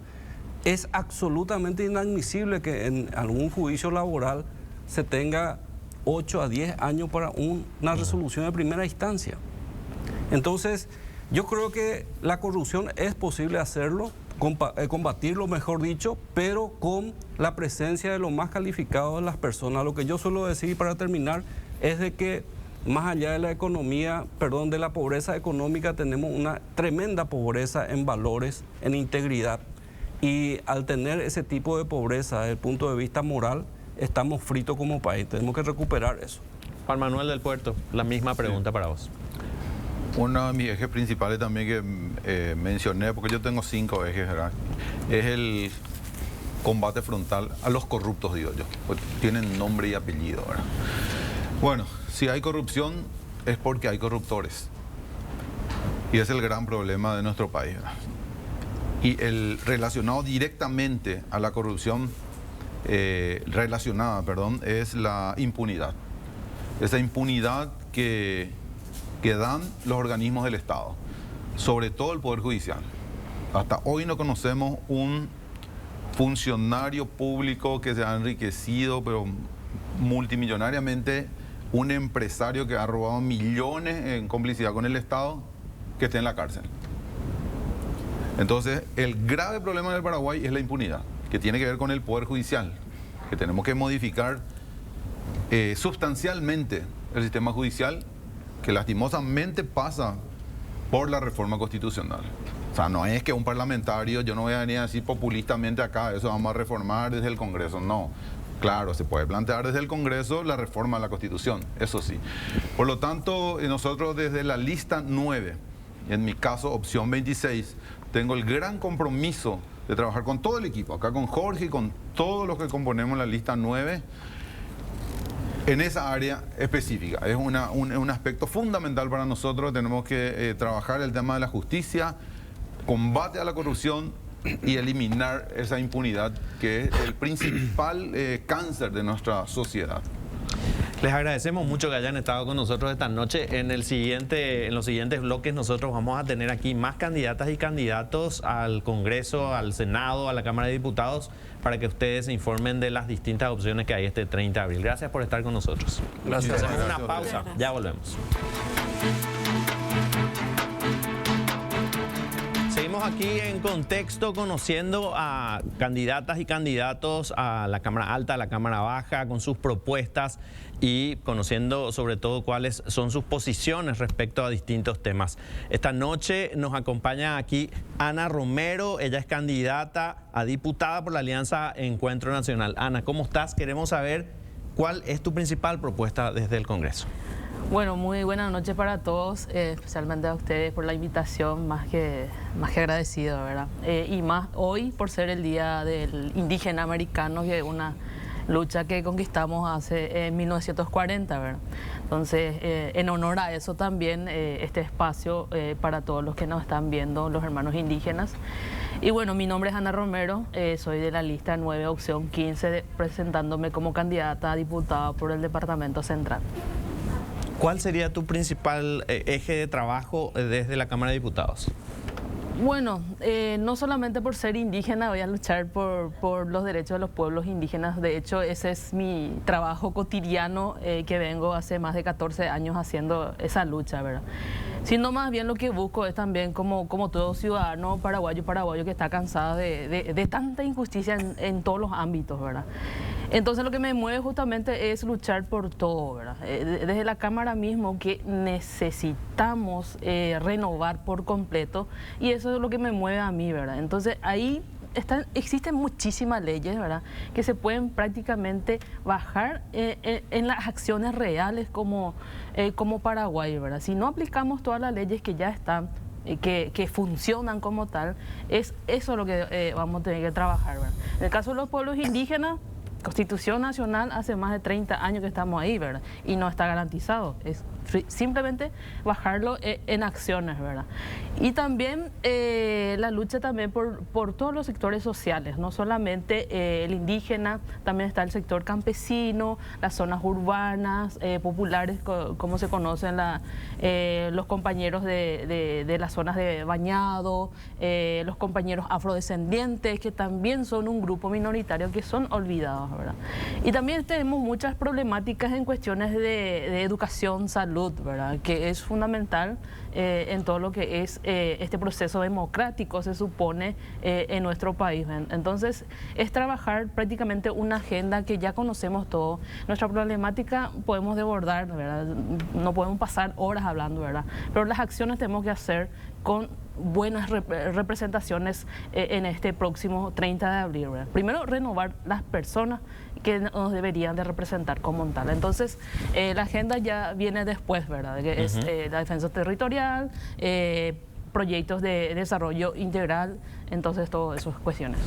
Es absolutamente inadmisible que en algún juicio laboral se tenga 8 a 10 años para una resolución de primera instancia. Entonces, yo creo que la corrupción es posible hacerlo, combatirlo, mejor dicho, pero con la presencia de lo más calificado de las personas. Lo que yo suelo decir para terminar es de que más allá de la economía, de la pobreza económica, tenemos una tremenda pobreza en valores, en integridad. Y al tener ese tipo de pobreza desde el punto de vista moral, estamos fritos como país. Tenemos que recuperar eso. Juan Manuel del Puerto, la misma pregunta para vos. Uno de mis ejes principales también que mencioné, porque yo tengo 5 ejes, ¿verdad? Es el combate frontal a los corruptos, digo yo. Pues tienen nombre y apellido, ¿verdad? Bueno, si hay corrupción es porque hay corruptores. Y es el gran problema de nuestro país, ¿verdad? Y el relacionado directamente a la corrupción, es la impunidad. Esa impunidad que dan los organismos del Estado, sobre todo el Poder Judicial. Hasta hoy no conocemos un funcionario público que se ha enriquecido, pero multimillonariamente, un empresario que ha robado millones en complicidad con el Estado, que esté en la cárcel. Entonces, el grave problema del Paraguay es la impunidad, que tiene que ver con el Poder Judicial, que tenemos que modificar sustancialmente el sistema judicial, que lastimosamente pasa por la reforma constitucional. O sea, no es que un parlamentario, yo no voy a venir a decir populistamente acá, eso vamos a reformar desde el Congreso, no. Claro, se puede plantear desde el Congreso la reforma a la Constitución, eso sí. Por lo tanto, nosotros desde la lista 9, en mi caso opción 26, tengo el gran compromiso de trabajar con todo el equipo, acá con Jorge y con todos los que componemos la lista 9, en esa área específica. Es un aspecto fundamental para nosotros. Tenemos que trabajar el tema de la justicia, combate a la corrupción y eliminar esa impunidad que es el principal cáncer de nuestra sociedad. Les agradecemos mucho que hayan estado con nosotros esta noche. En los siguientes bloques nosotros vamos a tener aquí más candidatas y candidatos al Congreso, al Senado, a la Cámara de Diputados, para que ustedes se informen de las distintas opciones que hay este 30 de abril. Gracias por estar con nosotros. Gracias. Hacemos una pausa, ya volvemos. Seguimos aquí en Contexto conociendo a candidatas y candidatos a la Cámara Alta, a la Cámara Baja, con sus propuestas y conociendo sobre todo cuáles son sus posiciones respecto a distintos temas. Esta noche nos acompaña aquí Ana Romero, ella es candidata a diputada por la Alianza Encuentro Nacional. Ana, ¿cómo estás? Queremos saber cuál es tu principal propuesta desde el Congreso. Bueno, muy buenas noches para todos, especialmente a ustedes por la invitación, más que agradecido, ¿verdad? Y más hoy por ser el Día del Indígena Americano, que es una lucha que conquistamos hace en 1940, ¿verdad? Entonces, en honor a eso también este espacio para todos los que nos están viendo, los hermanos indígenas. Y bueno, mi nombre es Ana Romero, soy de la lista 9, opción 15, presentándome como candidata a diputada por el Departamento Central. ¿Cuál sería tu principal eje de trabajo desde la Cámara de Diputados? Bueno, no solamente por ser indígena voy a luchar por los derechos de los pueblos indígenas. De hecho, ese es mi trabajo cotidiano que vengo hace más de 14 años haciendo esa lucha, ¿verdad? Sino más bien lo que busco es también como todo ciudadano paraguayo que está cansado de tanta injusticia en todos los ámbitos, ¿verdad? Entonces lo que me mueve justamente es luchar por todo, ¿verdad? Desde la Cámara mismo que necesitamos renovar por completo y eso es lo que me mueve a mí, ¿verdad? Entonces ahí existen muchísimas leyes, ¿verdad? Que se pueden prácticamente bajar en las acciones reales como Paraguay, ¿verdad? Si no aplicamos todas las leyes que ya están, que funcionan como tal, es eso lo que vamos a tener que trabajar, ¿verdad? En el caso de los pueblos indígenas, Constitución Nacional hace más de 30 años que estamos ahí, ¿verdad? Y no está garantizado. Es simplemente bajarlo en acciones, ¿verdad? Y también la lucha también por todos los sectores sociales, no solamente el indígena, también está el sector campesino, las zonas urbanas, populares, como se conocen los compañeros de las zonas de bañado, los compañeros afrodescendientes, que también son un grupo minoritario que son olvidados, ¿verdad? Y también tenemos muchas problemáticas en cuestiones de educación, salud, ¿verdad? Que es fundamental en todo lo que es este proceso democrático, se supone, en nuestro país. Entonces, es trabajar prácticamente una agenda que ya conocemos todo. Nuestra problemática podemos desbordar, ¿verdad? No podemos pasar horas hablando, ¿verdad? Pero las acciones tenemos que hacer con buenas representaciones en este próximo 30 de abril, ¿verdad? Primero, renovar las personas que nos deberían de representar como tal. Entonces, la agenda ya viene después, ¿verdad? Que es la defensa territorial, proyectos de desarrollo integral, entonces todas esas cuestiones.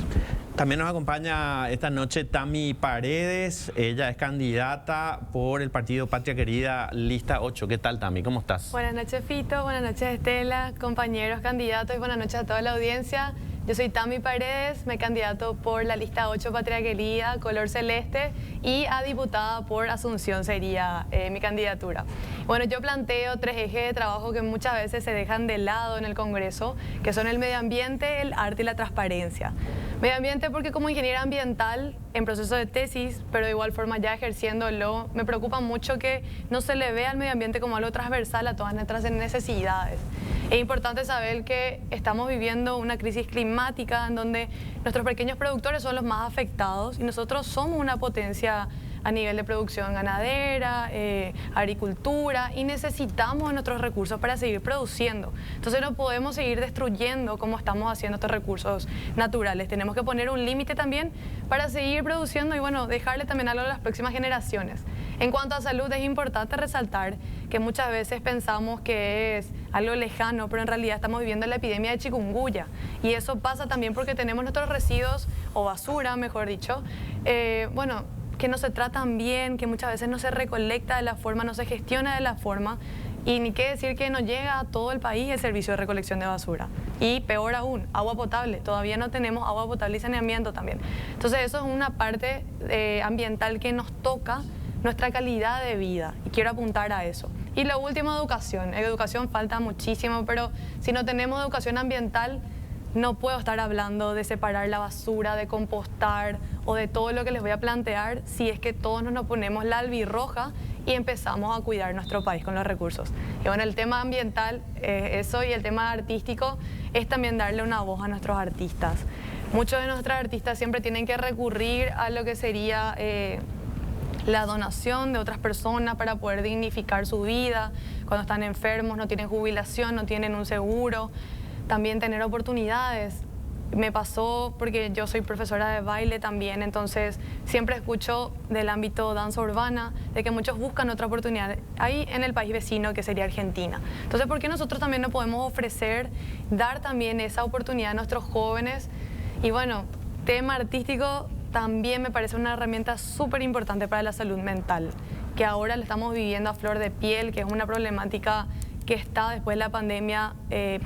También nos acompaña esta noche Tami Paredes, ella es candidata por el partido Patria Querida, lista 8. ¿Qué tal, Tami? ¿Cómo estás? Buenas noches, Fito, buenas noches, Estela, compañeros candidatos y buenas noches a toda la audiencia. Yo soy Tami Paredes, me candidato por la lista 8 Patria Querida, color celeste, y a diputada por Asunción sería mi candidatura. Bueno, yo planteo 3 ejes de trabajo que muchas veces se dejan de lado en el Congreso, que son el medio ambiente, el arte y la transparencia. Medio ambiente porque como ingeniera ambiental en proceso de tesis, pero de igual forma ya ejerciéndolo, me preocupa mucho que no se le vea al medio ambiente como algo transversal a todas nuestras necesidades. Es importante saber que estamos viviendo una crisis climática en donde nuestros pequeños productores son los más afectados y nosotros somos una potencia a nivel de producción ganadera, agricultura, y necesitamos nuestros recursos para seguir produciendo. Entonces no podemos seguir destruyendo como estamos haciendo estos recursos naturales. Tenemos que poner un límite también para seguir produciendo y bueno, dejarle también algo a las próximas generaciones. En cuanto a salud, es importante resaltar que muchas veces pensamos que es algo lejano, pero en realidad estamos viviendo la epidemia de chikungunya. Y eso pasa también porque tenemos nuestros residuos, o basura, mejor dicho, que no se tratan bien, que muchas veces no se recolecta de la forma, no se gestiona de la forma, y ni qué decir que no llega a todo el país el servicio de recolección de basura. Y peor aún, agua potable. Todavía no tenemos agua potable y saneamiento también. Entonces eso es una parte ambiental que nos toca nuestra calidad de vida, y quiero apuntar a eso. Y lo último, educación. En educación falta muchísimo, pero si no tenemos educación ambiental, no puedo estar hablando de separar la basura, de compostar o de todo lo que les voy a plantear si es que todos nos ponemos la albirroja y empezamos a cuidar nuestro país con los recursos. Y bueno, el tema ambiental, eso, y el tema artístico es también darle una voz a nuestros artistas. Muchos de nuestros artistas siempre tienen que recurrir a lo que sería la donación de otras personas para poder dignificar su vida. Cuando están enfermos, no tienen jubilación, no tienen un seguro. También tener oportunidades. Me pasó porque yo soy profesora de baile también, entonces siempre escucho del ámbito danza urbana de que muchos buscan otra oportunidad ahí en el país vecino, que sería Argentina. Entonces, ¿por qué nosotros también no podemos ofrecer, dar también esa oportunidad a nuestros jóvenes? Y bueno, tema artístico también me parece una herramienta súper importante para la salud mental, que ahora la estamos viviendo a flor de piel, que es una problemática que está después de la pandemia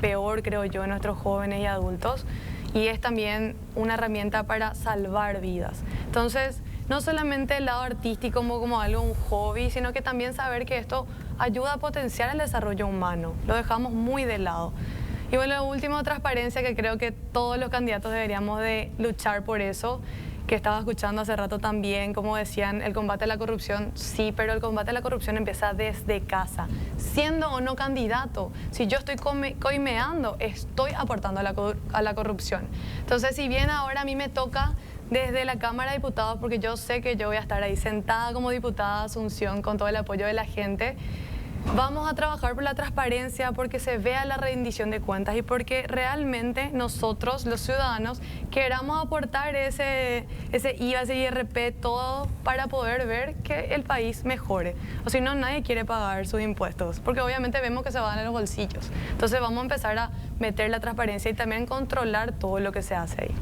peor, creo yo, en nuestros jóvenes y adultos. Y es también una herramienta para salvar vidas. Entonces, no solamente el lado artístico como algo, un hobby, sino que también saber que esto ayuda a potenciar el desarrollo humano. Lo dejamos muy de lado. Y bueno, lo último, transparencia, que creo que todos los candidatos deberíamos de luchar por eso, que estaba escuchando hace rato también, como decían, el combate a la corrupción, sí, pero el combate a la corrupción empieza desde casa. Siendo o no candidato, si yo estoy coimeando, estoy aportando a la corrupción. Entonces, si bien ahora a mí me toca desde la Cámara de Diputados, porque yo sé que yo voy a estar ahí sentada como diputada de Asunción con todo el apoyo de la gente, vamos a trabajar por la transparencia, porque se vea la rendición de cuentas y porque realmente nosotros, los ciudadanos, queramos aportar ese IVA, ese IRP, todo para poder ver que el país mejore. O si no, nadie quiere pagar sus impuestos, porque obviamente vemos que se van en los bolsillos. Entonces vamos a empezar a meter la transparencia y también controlar todo lo que se hace ahí.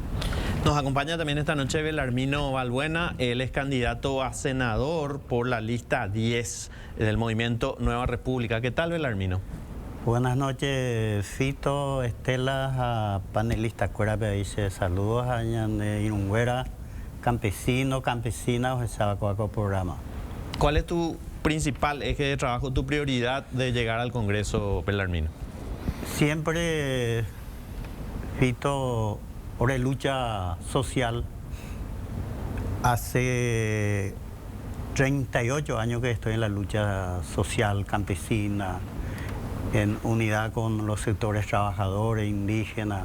Nos acompaña también esta noche Belarmino Balbuena. Él es candidato a senador por la lista 10 del movimiento Nueva República. ¿Qué tal, Belarmino? Buenas noches, Fito, Estela, panelista, dice saludos a Irungüera, campesino, campesina, o Sabacoaco programa. ¿Cuál es tu principal eje de trabajo, tu prioridad de llegar al Congreso, Belarmino? Siempre, Fito, por lucha social. Hace 38 años que estoy en la lucha social campesina, en unidad con los sectores trabajadores, indígenas.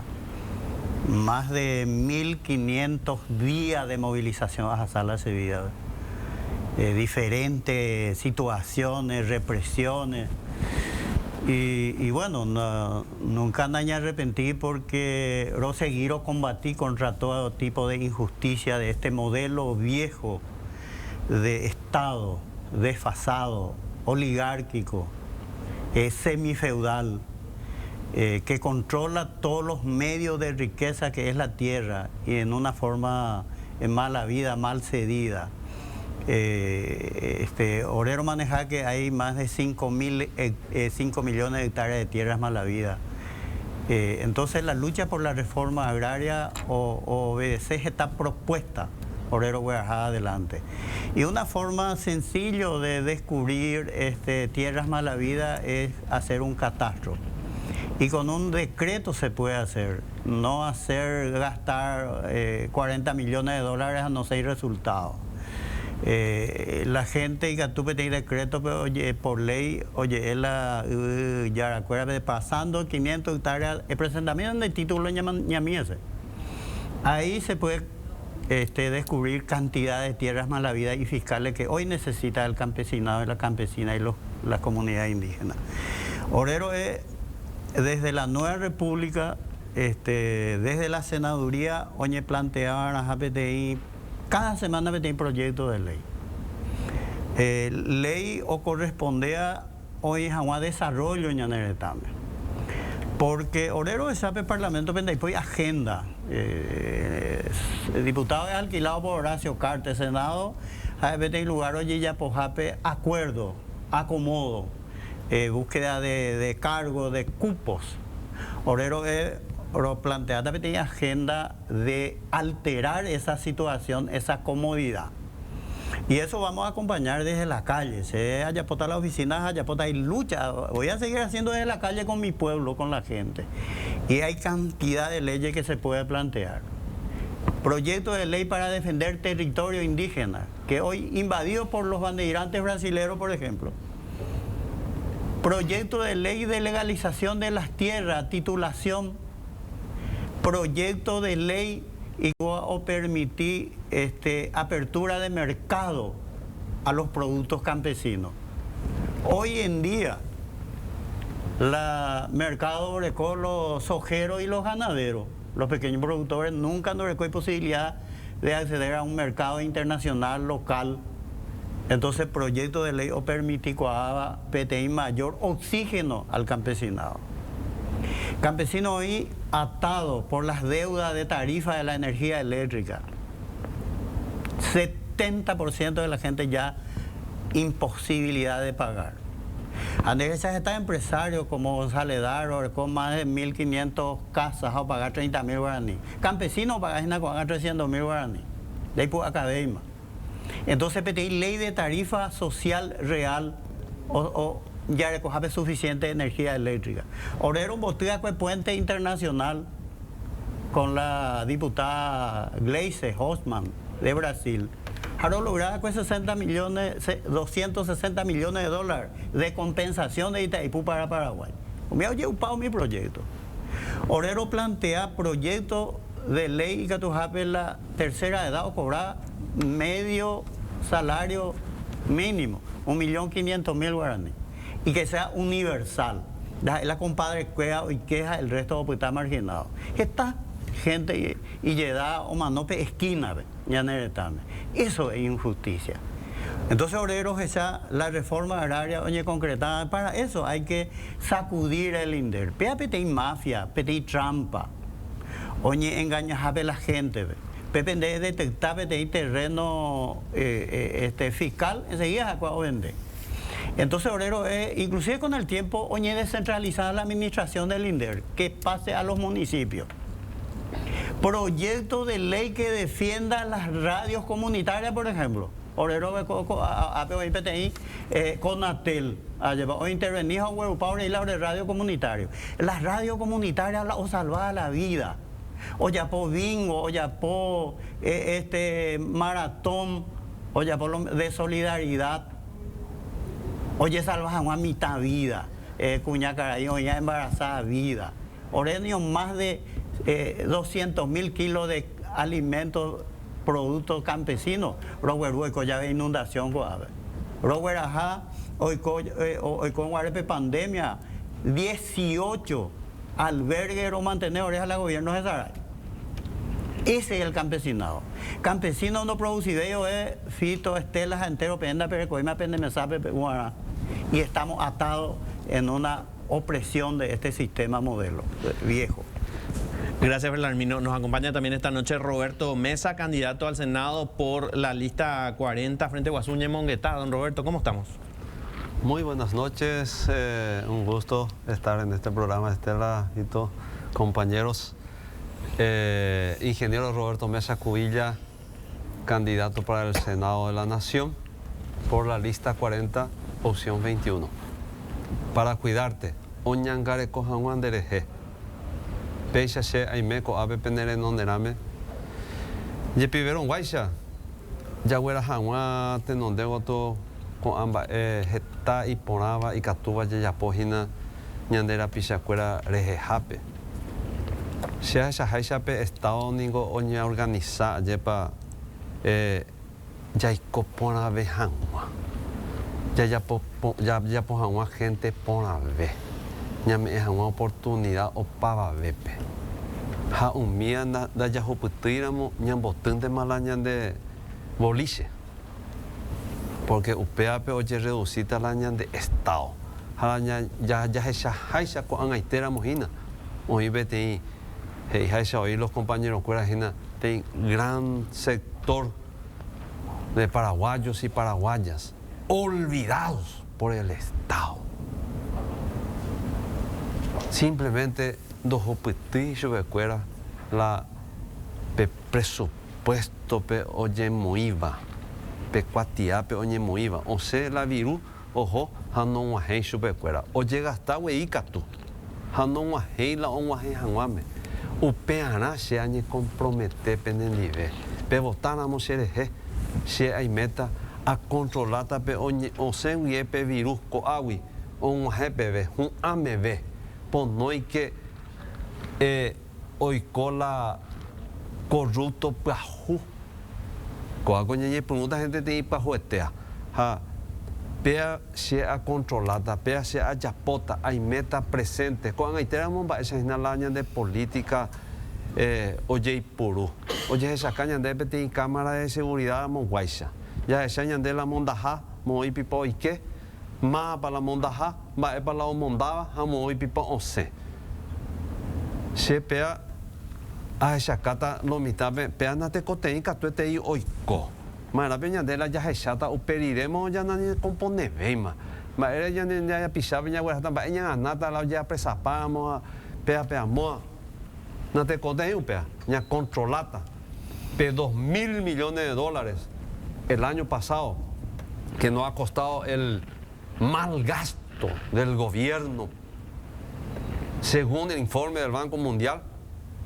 Más de 1.500 días de movilización a Sala Sevilla. Diferentes situaciones, represiones. Y bueno, nunca me arrepentí, porque yo seguí combatí contra todo tipo de injusticia de este modelo viejo de Estado, desfasado, oligárquico, semifeudal, que controla todos los medios de riqueza que es la tierra, y en una forma mala vida, mal cedida. Orero maneja que hay más de 5 millones de hectáreas de tierras mala vida. Entonces la lucha por la reforma agraria obedece esta propuesta. Orero Guajada adelante. Y una forma sencilla de descubrir tierras mala vida es hacer un catastro. Y con un decreto se puede hacer, no hacer gastar 40 millones de dólares a no ser resultados. La gente y Gatupe tiene decreto, pero oye, por ley, oye, él ya recuerda, pasando 500 hectáreas, el presentamiento del título ñamiese. Ahí se puede descubrir cantidad de tierras malavidas y fiscales que hoy necesita el campesinado y la campesina y las comunidades indígenas. Orero es, desde la Nueva República, desde la senaduría, oye, planteaban a APTI. Cada semana me tiene proyecto de ley. Ley o correspondía hoy a un desarrollo en Yaneretame. Porque Orero de Sape Parlamento Pendaipoy agenda. El diputado es alquilado por Horacio Carte, Senado, en lugar oye ya pojape acuerdo, acomodo, búsqueda de cargo, de cupos. Orero es plantea también agenda de alterar esa situación, esa comodidad. Y eso vamos a acompañar desde la calle. Se Ayapota las oficinas, Ayapota hay lucha. Voy a seguir haciendo desde la calle con mi pueblo, con la gente. Y hay cantidad de leyes que se puede plantear. Proyecto de ley para defender territorio indígena. que hoy invadido por los bandeirantes brasileños, por ejemplo. Proyecto de ley de legalización de las tierras, titulación, proyecto de ley o permitir apertura de mercado a los productos campesinos. Hoy en día, el mercado brecó los sojeros y los ganaderos, los pequeños productores nunca no hay posibilidad de acceder a un mercado internacional local. Entonces, proyecto de ley o permitir PTI mayor oxígeno al campesinado. Campesino hoy atado por las deudas de tarifa de la energía eléctrica. 70% de la gente ya imposibilidad de pagar. Andrés está empresario como González Daro, con más de 1.500 casas a pagar 30.000 guaraní. Campesino paga 300.000 guaraní. De ahí por academia. Entonces PTI ley de tarifa social real o ya recoge suficiente energía eléctrica. Ahora un botella con el puente internacional con la diputada Gleise Hoffmann de Brasil. Ahora lograda con 260 millones de dólares de compensación de Itaipú para Paraguay. Me ha llevado mi proyecto. Orero plantea proyecto de ley que tú sabes la tercera edad o cobrar medio salario mínimo, 1.500.000 guaraní, y que sea universal. La compadre queja y queja el resto pues está marginado. Esta gente y llega o manope esquina, ya neretame. Eso es injusticia. Entonces, obreros, esa la reforma agraria, oye, concretada, para eso hay que sacudir el INDER. PTI mafia, PTI trampa, oye, engañas a la gente. Pepe de detectar PTI terreno fiscal, enseguida se puede vender. Entonces, obrero, inclusive con el tiempo, oye, descentralizar la administración del INDER, que pase a los municipios. Proyecto de ley que defienda las radios comunitarias, por ejemplo. Obrero PTI Conatel o intervenir a un huevo y la radio comunitario. Las radios comunitarias o salvar la vida. O ya por bingo, o ya por maratón, o ya por de solidaridad. Oye, salvas a una mitad vida. Cuñacaray, o ya embarazada vida. Orenio más de 200.000 kilos de alimentos, productos campesinos. Rogueru, ya de inundación, Roguer, ajá, hoy con Guarepe pandemia, 18 albergues o mantenedores a la gobierno de Saray. Ese es el campesinado. Campesino no producido es fito, estelas, entero, penda, perecoima, pendemesape, y estamos atados en una opresión de este sistema modelo viejo. Gracias, Belarmino. Nos acompaña también esta noche Roberto Mesa, candidato al Senado por la lista 40 frente a Guasuña y Monguetá. Don Roberto, ¿cómo estamos? Muy buenas noches, un gusto estar en este programa, Estela y todos compañeros. Ingeniero Roberto Mesa Cubilla, candidato para el Senado de la Nación por la lista 40, opción 21. Para cuidarte, Oñangare Cojan Dereje. Peixache Aimeco Ave Penere Nonderame. Yepiveron Guaisha. Yaguera Hanwa Tenondegoto con ambas Geta y Poraba y Catuba Yayapojina Ñandera Pichacuera Rejejape. Sea Shahaichape Estado Ningo Oña organizada Yepa Yaicopona Vejanwa. Yayapojanwa gente pona ve. Ñame es una oportunidad o para vepe. Ha un mía da ya hoputíramo ñambotente malaña de boliche. Porque UPAP oye reducita la ñan de Estado. Ya se haisha con aitera mojina. Hoy BTI, haisha hoy los compañeros cuerajina de gran sector de paraguayos y paraguayas olvidados por el Estado. Simplemente dos opitillos de cuera la presupuesto pe oye moiva pe cuatia pe oye moiva o sea la viru ojo hanon wahei chupe cuera o llega hasta weika tú hanon wahei la on wahei hanwame upeana se añe compromete penendive pe votánamos sereje si hay meta a controlar tape o se yepe virus ko agui un GPV un AMV por no hay que hoy cola corrupto paju coa coña y pregunta gente te pajuetea ha pea se a controlada pea se a yapota hay meta presente con ahí tenemos esa inalaña de política oye puro oye esa caña de pedir cámara de seguridad monguaisa ya esa caña de la mondaja moi pipo y qué más para la mondaja va para la mondaba moi pipo once se pea a esa cata lo mitad pea na te cotein que tú te oico mara peña de la ya chata o periremos ya no compone veima ma era ya pisaba ya guarda ba ella nata la ya presapamos pea moa no te cotein pea ya controlata de $2.000 millones el año pasado que nos ha costado el mal gasto del gobierno según el informe del Banco Mundial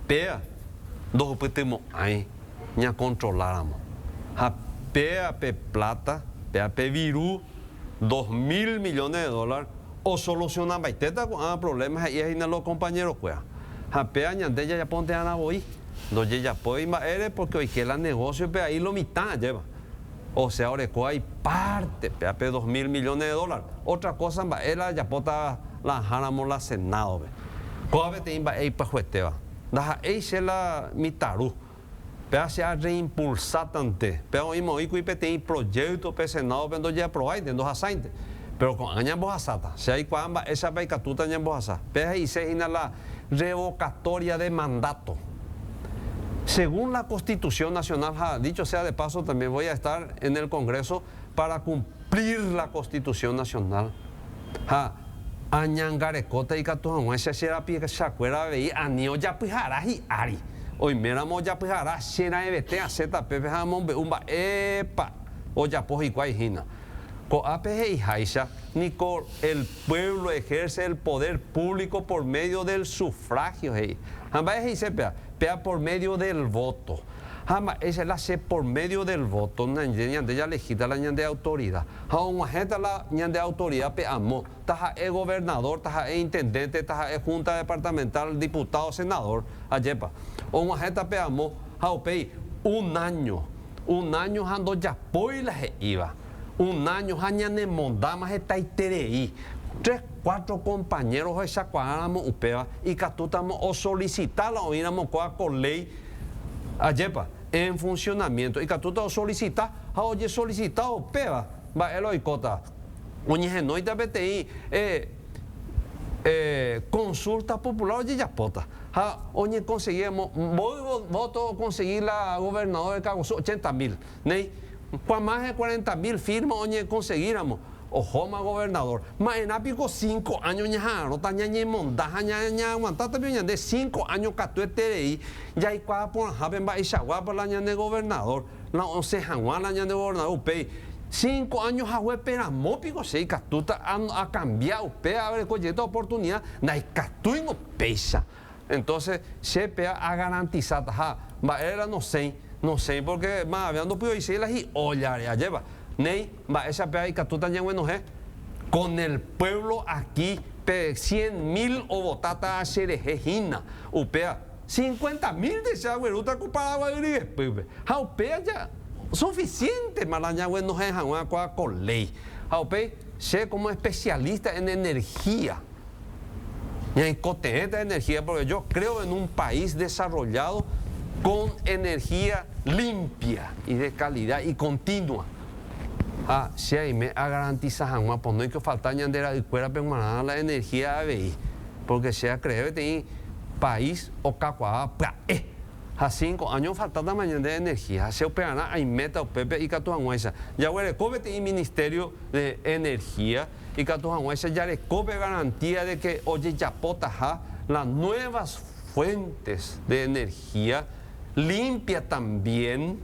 pea dos últimos años ya controláramos a pea pe plata pea pe virus $2.000 millones o solucionan baiteta con problemas y ahí los compañeros pues a pea ñande ya ponte a voy donde ya puede ir porque hoy que la negocio pe ahí lo mitad lleva o sea ahora hay parte pe $2.000 millones otra cosa era ya pota la jaramos la senado coa te imba ei pa jueteva da ei se la mitaru pea se a reimpulsar tante pea oímos y tem proyecto pe senado vendo ya aprobai dentro hasainte pero con aña bojasata se hay cuamba esa paicatuta aña bojasa pea y se ina la revocatoria de mandato según la Constitución Nacional dicho sea de paso también voy a estar en el Congreso para cumplir la Constitución Nacional añangarecota y catuan ese será pie que se acuerda veí anio ya pijara y ari hoy miramos ya pijara será evt a z pepe jamón beumba epa o ya poji guayjina co apg y jaisa ni con el pueblo ejerce el poder público por medio del sufragio hey ambas y se pea por medio del voto jamás esa la se por medio del voto de ya legita la ñan de autoridad aún gente la ñan de autoridad pe amo taja el gobernador taja el intendente taja el junta departamental diputado senador ayepa un gente pe amo pe un año ando ya poi la iba un año añan de mondama está iterei 3-4 compañeros esa cuadramos upea y catutamos o solicitarla o iramos con ley ayepa en funcionamiento y que tú te solicitas oye solicitado peba va el oicota oye no y te PTI consulta popular oye ya pota oye conseguimos voto conseguir la gobernadora de Caguazú 80.000 con más de 40.000 firmas oye conseguiramos ojo más gobernador más en ápico 5 años ya no taña ni mondaja ya aguantar también de 5 años que tú estés ya hay cuadra por jaben va y chagua por la ña de gobernador la 11 jaguar la ña de gobernador pe 5 años jagüe pero mópico se que tú ha cambiado pe a ver con esta oportunidad na tú no pesa entonces se pea a garantizar va era no sé porque más hablando pues y se las y olla lleva Ney, va esa pea y catuta ya bueno con el pueblo aquí 100.000 o botata a xerejejina upea 50.000 de esa güeruta para guagrigue upea ya suficiente malaña bueno es con ley upea sé como especialista en energía y en coteeta de energía porque yo creo en un país desarrollado con energía limpia y de calidad y continua si hay me garantiza pues no hay que faltar ñandera y cuera permanente la energía de porque sea cree que país o cacuá a 5 años falta la mañana de energía se opera hay meta pepe y catuanguesa ya huele cóbete y ministerio de energía y catuanguesa ya le cope garantía de que oye ya potaja las nuevas fuentes de energía limpia también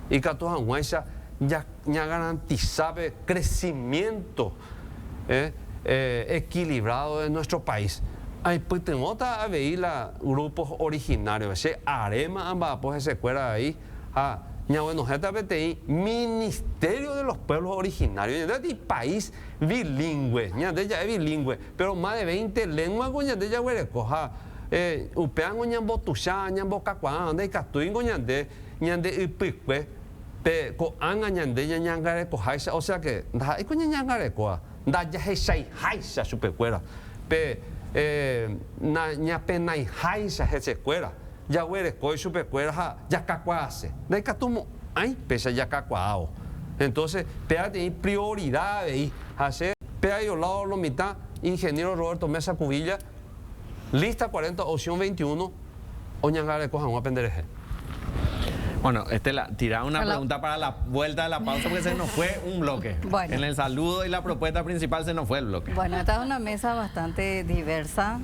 y catuanguesa ya garantizaba crecimiento equilibrado de nuestro país. Hay pues tengo a ver los grupos originarios, ese arema ambas pues se cuera ahí ña bueno, PTI, Ministerio de los Pueblos Originarios, ña de país bilingüe, ña de ya es bilingüe, pero más de 20 lenguas, ña de ya huerecoja, upean ña botucha, ña bocacuá, ande catuingo, ña de ipicue, pe ko anga ña de ya ñangarecoja, o sea que, da y coña ñangarecoa, da ya hechai haisa chupecuera, pe ña penai haisa hechecuera. Ya huereco y chupecuera ya cacuase. De catumo, ay, pesa ya cacuao. Entonces, pea de prioridad de hacer, pea yo lado lo mitad, ingeniero Roberto Mesa Cubilla, lista 40, opción 21, oñangare cojan a pendereje. Bueno, Estela, tira una pregunta para la vuelta de la pausa porque se nos fue un bloque. Bueno. En el saludo y la propuesta principal se nos fue el bloque. Bueno, esta es una mesa bastante diversa.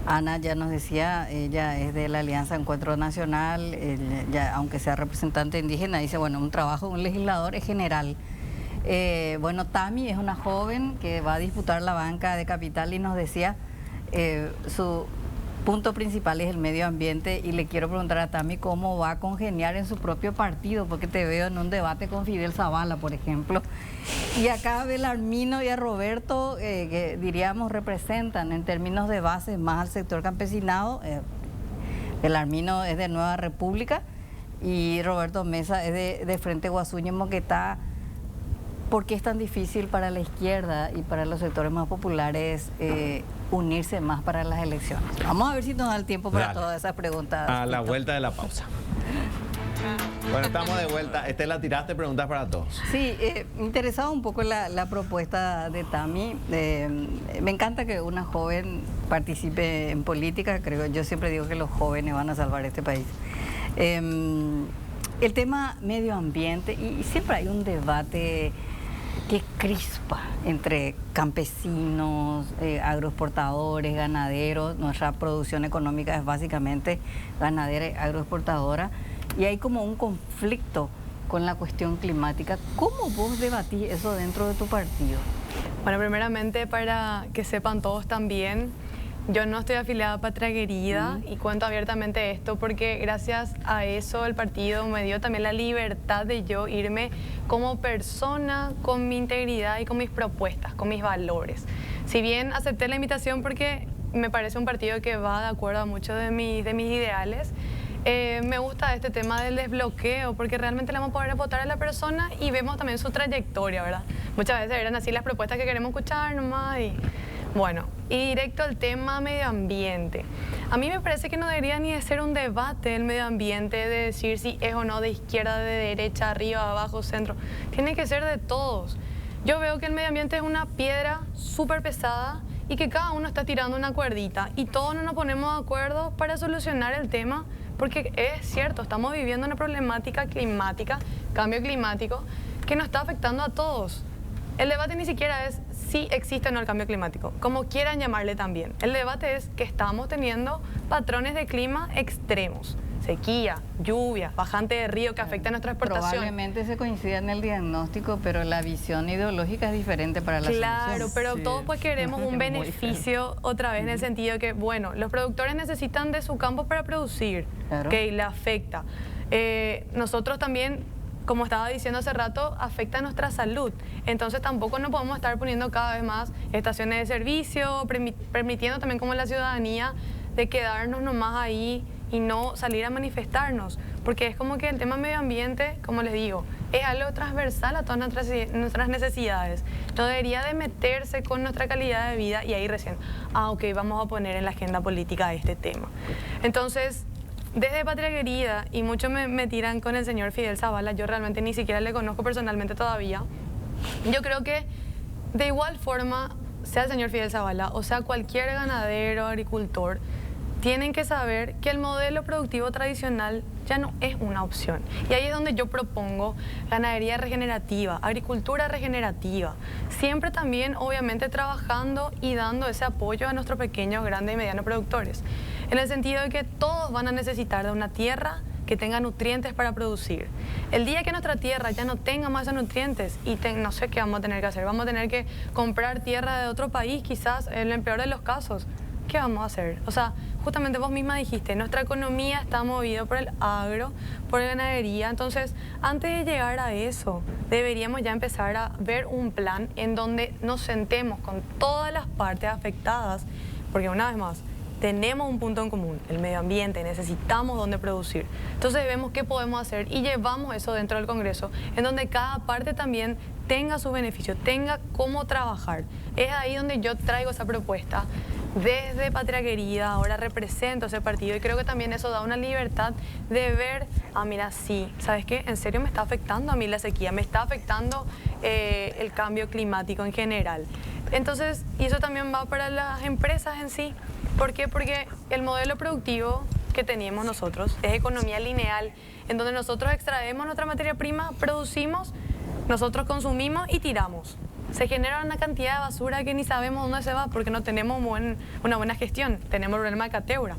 Ana ya nos decía, ella es de la Alianza Encuentro Nacional, ya, aunque sea representante indígena, dice, bueno, un trabajo de un legislador es general. Bueno, Tami es una joven que va a disputar la banca de Capital y nos decía, su punto principal es el medio ambiente y le quiero preguntar a Tami cómo va a congeniar en su propio partido, porque te veo en un debate con Fidel Zavala, por ejemplo. Y acá a Belarmino y a Roberto, que diríamos representan en términos de base más al sector campesinado. Belarmino es de Nueva República y Roberto Mesa es de Frente Guasuño Moquetá. ¿Por qué es tan difícil para la izquierda y para los sectores más populares unirse más para las elecciones? Vamos a ver si nos da el tiempo para todas esas preguntas. A la vuelta de la pausa. Bueno, estamos de vuelta. Estela, tiraste preguntas para todos. Sí, me interesaba un poco la propuesta de Tami. Me encanta que una joven participe en política. Yo siempre digo que los jóvenes van a salvar este país. El tema medio ambiente, y siempre hay un debate que crispa entre campesinos, agroexportadores, ganaderos. Nuestra producción económica es básicamente ganadera y agroexportadora. Y hay como un conflicto con la cuestión climática. ¿Cómo vos debatís eso dentro de tu partido? Bueno, primeramente para que sepan todos también, yo no estoy afiliada a Patria Querida y cuento abiertamente esto porque gracias a eso el partido me dio también la libertad de yo irme como persona, con mi integridad y con mis propuestas, con mis valores. Si bien acepté la invitación porque me parece un partido que va de acuerdo a muchos de mis ideales, me gusta este tema del desbloqueo porque realmente le vamos a poder votar a la persona y vemos también su trayectoria, ¿verdad? Muchas veces eran así las propuestas que queremos escuchar nomás y... Bueno, y directo al tema medio ambiente. A mí me parece que no debería ni de ser un debate el medio ambiente, de decir si es o no de izquierda, de derecha, arriba, abajo, centro. Tiene que ser de todos. Yo veo que el medio ambiente es una piedra súper pesada y que cada uno está tirando una cuerdita y todos no nos ponemos de acuerdo para solucionar el tema, porque es cierto, estamos viviendo una problemática climática, cambio climático, que nos está afectando a todos. El debate ni siquiera es si existe o no el cambio climático, como quieran llamarle también. El debate es que estamos teniendo patrones de clima extremos. Sequía, lluvia, bajante de río que afecta a nuestra exportación. Probablemente se coincida en el diagnóstico, pero la visión ideológica es diferente para la solución. Claro, pero todos pues queremos un beneficio otra vez en el sentido que, bueno, los productores necesitan de su campo para producir, que le afecta. Nosotros también, como estaba diciendo hace rato, afecta a nuestra salud. Entonces tampoco nos podemos estar poniendo cada vez más estaciones de servicio, permitiendo también como la ciudadanía de quedarnos nomás ahí y no salir a manifestarnos. Porque es como que el tema medio ambiente, como les digo, es algo transversal a todas nuestras necesidades. No debería de meterse con nuestra calidad de vida y ahí recién, ok, vamos a poner en la agenda política este tema. Entonces, desde Patria Querida, y muchos me tiran con el señor Fidel Zavala, yo realmente ni siquiera le conozco personalmente todavía. Yo creo que de igual forma, sea el señor Fidel Zavala o sea cualquier ganadero, agricultor, tienen que saber que el modelo productivo tradicional ya no es una opción. Y ahí es donde yo propongo ganadería regenerativa, agricultura regenerativa. Siempre también, obviamente, trabajando y dando ese apoyo a nuestros pequeños, grandes y medianos productores. En el sentido de que todos van a necesitar de una tierra que tenga nutrientes para producir. El día que nuestra tierra ya no tenga más esos nutrientes y no sé qué vamos a tener que hacer. Vamos a tener que comprar tierra de otro país, quizás en el peor de los casos, ¿qué vamos a hacer? O sea, justamente vos misma dijiste, nuestra economía está movida por el agro, por la ganadería. Entonces, antes de llegar a eso, deberíamos ya empezar a ver un plan en donde nos sentemos con todas las partes afectadas, porque una vez más, tenemos un punto en común, el medio ambiente, necesitamos dónde producir. Entonces vemos qué podemos hacer y llevamos eso dentro del Congreso, en donde cada parte también tenga su beneficio, tenga cómo trabajar. Es ahí donde yo traigo esa propuesta. Desde Patria Querida, ahora represento ese partido y creo que también eso da una libertad de ver, mira, sí, ¿sabes qué? En serio me está afectando a mí la sequía, me está afectando el cambio climático en general. Entonces, y eso también va para las empresas en sí. ¿Por qué? Porque el modelo productivo que teníamos nosotros es economía lineal, en donde nosotros extraemos nuestra materia prima, producimos, nosotros consumimos y tiramos. Se genera una cantidad de basura que ni sabemos dónde se va porque no tenemos una buena gestión, tenemos el problema de cateura.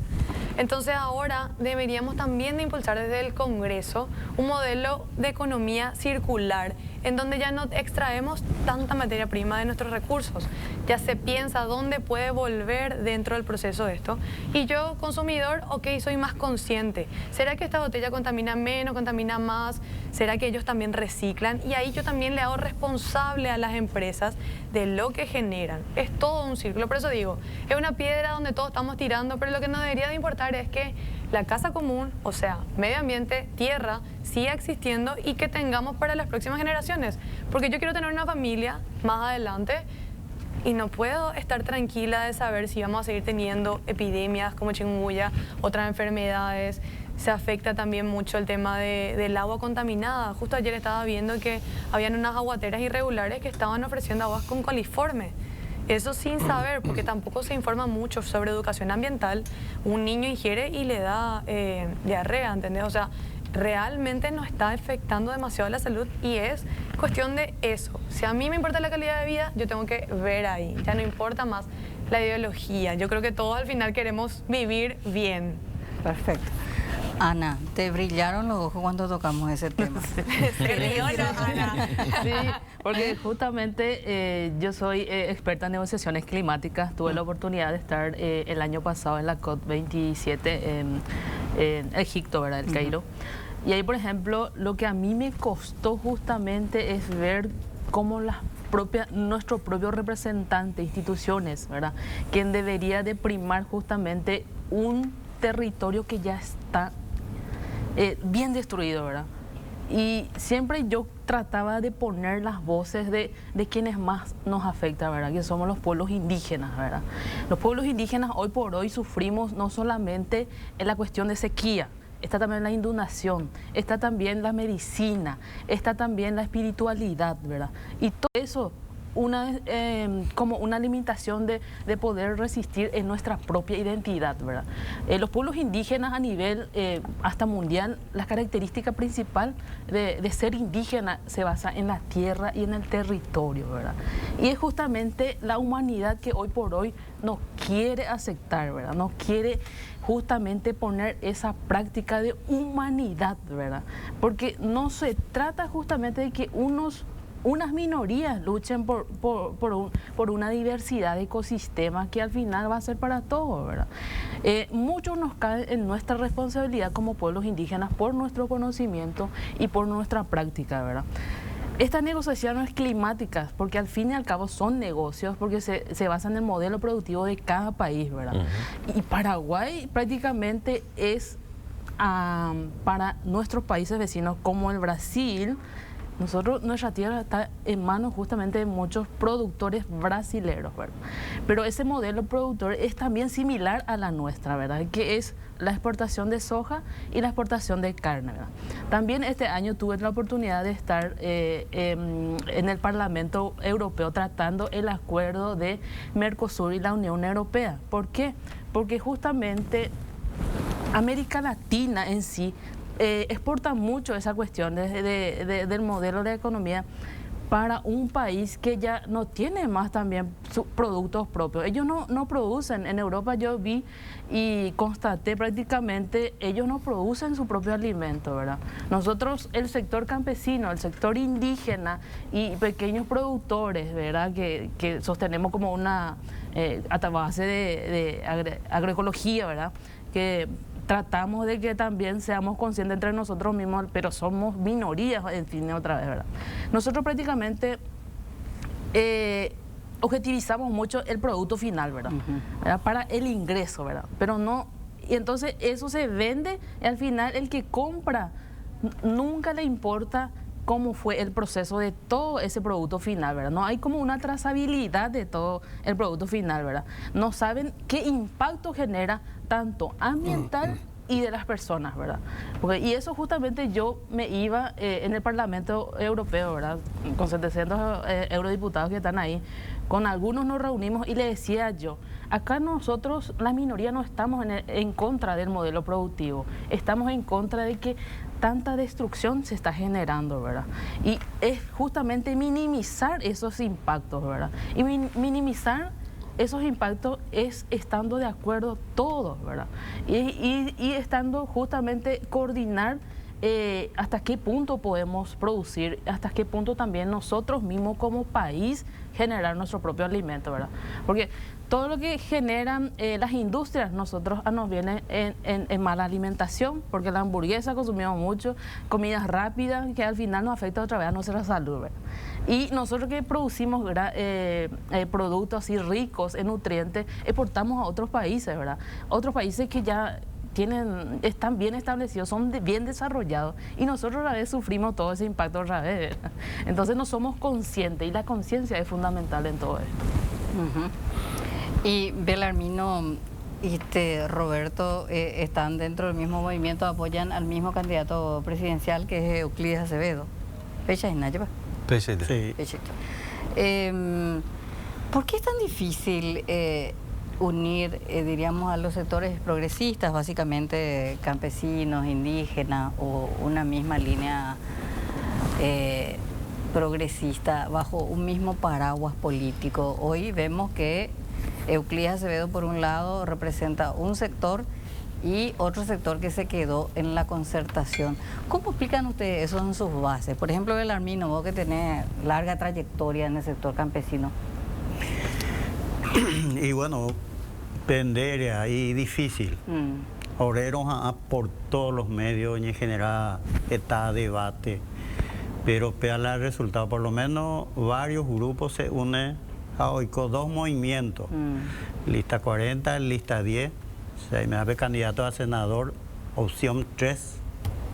Entonces ahora deberíamos también de impulsar desde el Congreso un modelo de economía circular en donde ya no extraemos tanta materia prima de nuestros recursos. Ya se piensa dónde puede volver dentro del proceso de esto. Y yo, consumidor, ok, soy más consciente. ¿Será que esta botella contamina menos, contamina más? ¿Será que ellos también reciclan? Y ahí yo también le hago responsable a las empresas de lo que generan. Es todo un círculo. Por eso digo, es una piedra donde todos estamos tirando, pero lo que nos debería de importar es que la casa común, o sea, medio ambiente, tierra, siga existiendo y que tengamos para las próximas generaciones. Porque yo quiero tener una familia más adelante y no puedo estar tranquila de saber si vamos a seguir teniendo epidemias como chikungunya, otras enfermedades. Se afecta también mucho el tema del agua contaminada. Justo ayer estaba viendo que habían unas aguateras irregulares que estaban ofreciendo aguas con coliforme. Eso sin saber, porque tampoco se informa mucho sobre educación ambiental. Un niño ingiere y le da diarrea, ¿entendés? O sea, realmente nos está afectando demasiado la salud y es cuestión de eso. Si a mí me importa la calidad de vida, yo tengo que ver ahí. Ya no importa más la ideología. Yo creo que todos al final queremos vivir bien. Perfecto. Ana, te brillaron los ojos cuando tocamos ese tema. Ana. Sí, porque justamente yo soy experta en negociaciones climáticas. Tuve la oportunidad de estar el año pasado en la COP27 en Egipto, ¿verdad? El Cairo. Y ahí, por ejemplo, lo que a mí me costó justamente es ver cómo nuestro propio representante, instituciones, ¿verdad? Quien debería de primar justamente un territorio que ya está bien destruido, ¿verdad? Y siempre yo trataba de poner las voces de quienes más nos afecta, ¿verdad? Que somos los pueblos indígenas, ¿verdad? Los pueblos indígenas hoy por hoy sufrimos no solamente en la cuestión de sequía, está también la inundación, está también la medicina, está también la espiritualidad, ¿verdad? Y todo eso como una limitación de poder resistir en nuestra propia identidad, ¿verdad? Los pueblos indígenas a nivel hasta mundial, la característica principal de ser indígena se basa en la tierra y en el territorio, ¿verdad? Y es justamente la humanidad que hoy por hoy no quiere aceptar, ¿verdad? No quiere justamente poner esa práctica de humanidad, ¿verdad? Porque no se trata justamente de que unas minorías luchen por una diversidad de ecosistemas que al final va a ser para todos, ¿verdad? Mucho nos cae en nuestra responsabilidad como pueblos indígenas por nuestro conocimiento y por nuestra práctica, ¿verdad? Estas negociaciones climáticas, porque al fin y al cabo son negocios, porque se basan en el modelo productivo de cada país, ¿verdad? Y Paraguay prácticamente es para nuestros países vecinos como el Brasil. Nuestra tierra está en manos justamente de muchos productores brasileños, ¿verdad? Pero ese modelo productor es también similar a la nuestra, ¿verdad? Que es la exportación de soja y la exportación de carne, ¿verdad? También este año tuve la oportunidad de estar en el Parlamento Europeo tratando el acuerdo de Mercosur y la Unión Europea. ¿Por qué? Porque justamente América Latina en sí exporta mucho esa cuestión del modelo de economía para un país que ya no tiene más también productos propios. Ellos no producen. En Europa yo vi y constaté prácticamente, ellos no producen su propio alimento, ¿verdad? Nosotros, el sector campesino, el sector indígena y pequeños productores, ¿verdad? Que sostenemos como una a base de agroecología, ¿verdad? Que tratamos de que también seamos conscientes entre nosotros mismos, pero somos minorías, en fin, otra vez, ¿verdad? Nosotros prácticamente objetivizamos mucho el producto final, ¿verdad? ¿Verdad? Para el ingreso, ¿verdad? Pero no, y entonces eso se vende y al final el que compra nunca le importa cómo fue el proceso de todo ese producto final, ¿verdad? No hay como una trazabilidad de todo el producto final, ¿verdad? No saben qué impacto genera tanto ambiental y de las personas, ¿verdad? Y eso justamente yo me iba en el Parlamento Europeo, ¿verdad? Con 700 eurodiputados que están ahí, con algunos nos reunimos y le decía yo, acá nosotros, la minoría, no estamos en contra del modelo productivo, estamos en contra de que tanta destrucción se está generando, ¿verdad? Y es justamente minimizar esos impactos, ¿verdad? Y minimizar esos impactos es estando de acuerdo todos, ¿verdad? Y estando justamente coordinar hasta qué punto podemos producir, hasta qué punto también nosotros mismos como país generar nuestro propio alimento, ¿verdad? Porque todo lo que generan las industrias, nosotros nos viene en mala alimentación, porque la hamburguesa consumimos mucho, comidas rápidas que al final nos afecta otra vez a nuestra salud, ¿verdad? Y nosotros que producimos productos así ricos en nutrientes, exportamos a otros países, ¿verdad? Otros países que ya están bien establecidos, son bien desarrollados, y nosotros a la vez sufrimos todo ese impacto otra vez, ¿verdad? Entonces no somos conscientes, y la conciencia es fundamental en todo esto. Y Belarmino y Roberto están dentro del mismo movimiento, apoyan al mismo candidato presidencial que es Euclides Acevedo. ¿Pecha y Nayaba? Pechete. Sí. ¿Por qué es tan difícil unir, diríamos, a los sectores progresistas, básicamente campesinos, indígenas, o una misma línea progresista bajo un mismo paraguas político? Hoy vemos que Euclides Acevedo, por un lado, representa un sector y otro sector que se quedó en la concertación. ¿Cómo explican ustedes eso en sus bases? Por ejemplo, Belarmino, vos que tenés larga trayectoria en el sector campesino. Y bueno, penderia y difícil. Obreros por todos los medios, en general, está debate. Pero para el resultado, por lo menos varios grupos se unen a hoy con dos movimientos. Lista 40, lista 10. O sea, me da candidato a senador, opción 3.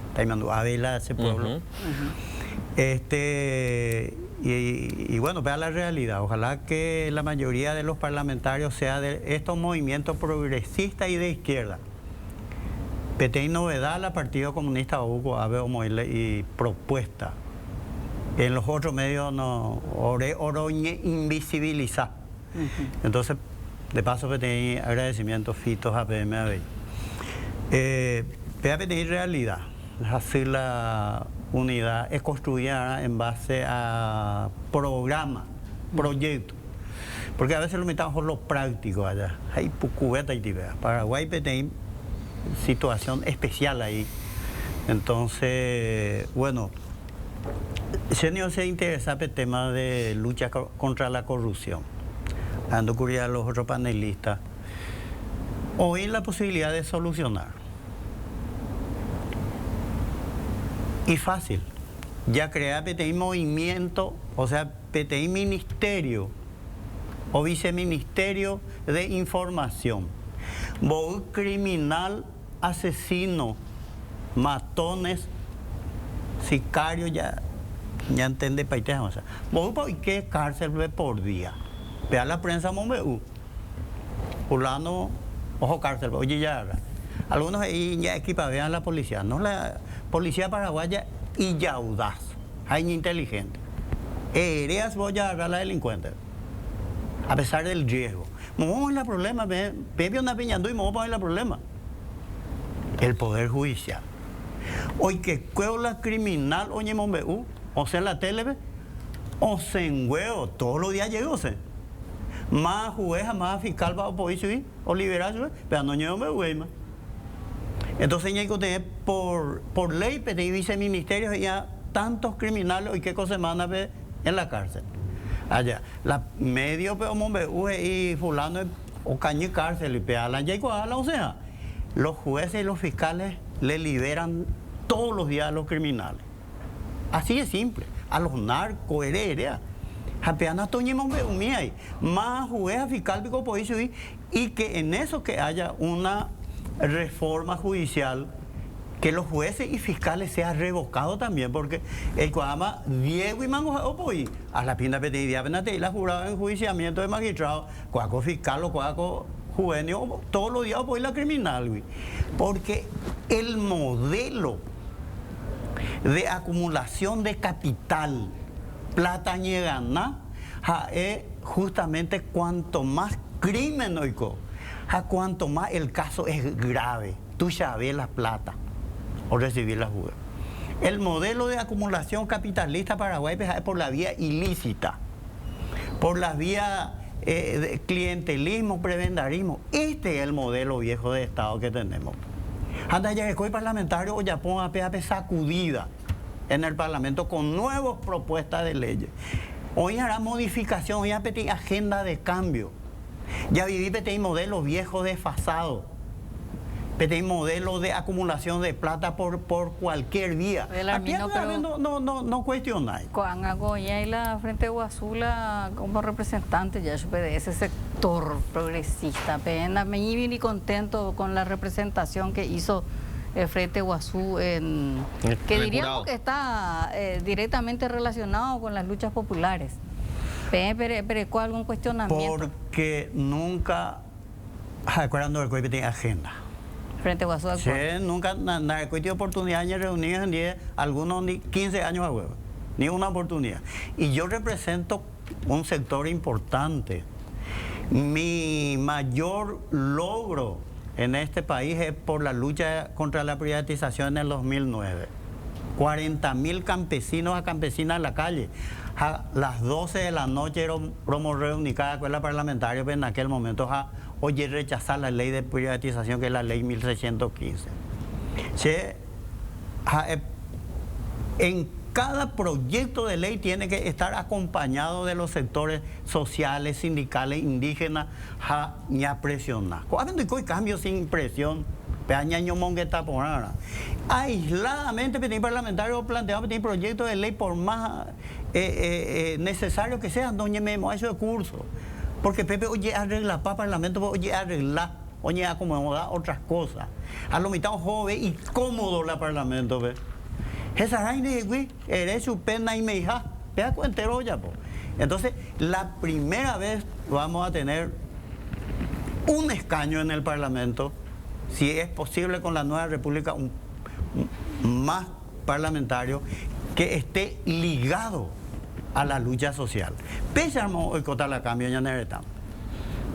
Está mandando a Vela, ese pueblo. Y bueno, vea la realidad. Ojalá que la mayoría de los parlamentarios sea de estos movimientos progresistas y de izquierda. PTI novedad, la Partido Comunista Hugo Abe Moile y propuesta. En los otros medios no, oroñe invisibiliza. Entonces, de paso PTI agradecimiento fitos a PMAB. PTI realidad, hacer la unidad es construida en base a programas, proyectos. Porque a veces lo metamos por lo práctico allá. Hay cubeta y tibia. Paraguay PTI, situación especial ahí. Entonces, bueno, señor se interesa por el tema de lucha contra la corrupción. Ando ocurrido a los otros panelistas. Hoy la posibilidad de solucionar. Y fácil. Ya crea PTI movimiento, o sea, PTI ministerio o viceministerio de información. Vos criminal, asesino, matones, sicario, ya entiende paiteja. O sea, vos qué cárcel ve por día. Vea la prensa Mombeú. Fulano, ojo cárcel, oye ya. Algunos ahí ya equipavean la policía. No, la policía paraguaya y ya audaz, hay inteligente. Eres voy a agarrar a la delincuente. A pesar del riesgo. Vamos a el problema, bebe una piñando y vamos a poner el problema. El Poder Judicial. Hoy que cuela criminal, oye Mombeú, o sea la tele, o se en huevo, todos los días llegó, más jueza, más fiscal va a poder subir o liberarse, pero no llegó Mombeú. Entonces hay que tener por ley pedir viceministerios ya tantos criminales y qué cosa van a ver en la cárcel. allá. La medio pero y fulano o cañe cárcel y pealan ya igual, o sea, los jueces y los fiscales le liberan todos los días a los criminales. Así de simple, a los narcos, heredia. Apenas toñemos ahí, más juez fiscal pico y que en eso que haya una reforma judicial, que los jueces y fiscales sean revocados también, porque el cuadama Diego y Mango a la pinta petidía penate la jurado en enjuiciamiento de magistrado, cuaco fiscal o cuaco juvenil, todos los días la criminal, porque el modelo de acumulación de capital, plata ñegana, es justamente cuanto más crimen oico, cuanto más el caso es grave, tú sabes la plata o recibir la juega. El modelo de acumulación capitalista Paraguay es por la vía ilícita, por la vía de clientelismo, prebendarismo. Este es el modelo viejo de Estado que tenemos. Anda ya el parlamentario o ya ponga PAP sacudida en el Parlamento con nuevas propuestas de leyes. Hoy hará modificación, hoy hay agenda de cambio. Ya viví modelo viejo desfasado. Modelo de acumulación de plata por cualquier vía. Aquí no cuestionáis. Con Agoya y la Frente Guazula como representante ya de ese sector progresista. Pena, me y contento con la representación que hizo el Frente Guazú, que diríamos que está directamente relacionado con las luchas populares. Pero ¿algún cuestionamiento? Porque nunca, recuerdo el que tiene agenda. Frente Guazú sí, nunca tiene oportunidad de reunirse en 10, algunos ni 15 años a huevo, ni una oportunidad. Y yo represento un sector importante. Mi mayor logro en este país es por la lucha contra la privatización en el 2009. 40.000 campesinos a campesinas en la calle. A las 12 de la noche éramos reunidos cada escuela parlamentaria, pero en aquel momento oye rechazar la ley de privatización, que es la ley 1615. En cada proyecto de ley tiene que estar acompañado de los sectores sociales, sindicales, indígenas, ni a presionar. Cuando hay cambios sin presión, aisladamente el parlamentario planteado el proyecto de ley por más necesario que sea, doña Memo, eso de curso. Porque Pepe oye arregla para Parlamento, oye arregla, oye acomodar otras cosas. A lo mitad joven y cómodo la Parlamento, ve. Esa raíz eres su pena y me hija, vea cuentero ya, po. Entonces, la primera vez vamos a tener un escaño en el Parlamento, si es posible con la nueva república, más parlamentario que esté ligado a la lucha social. Pensamos hoy contar la cambio en Neretán.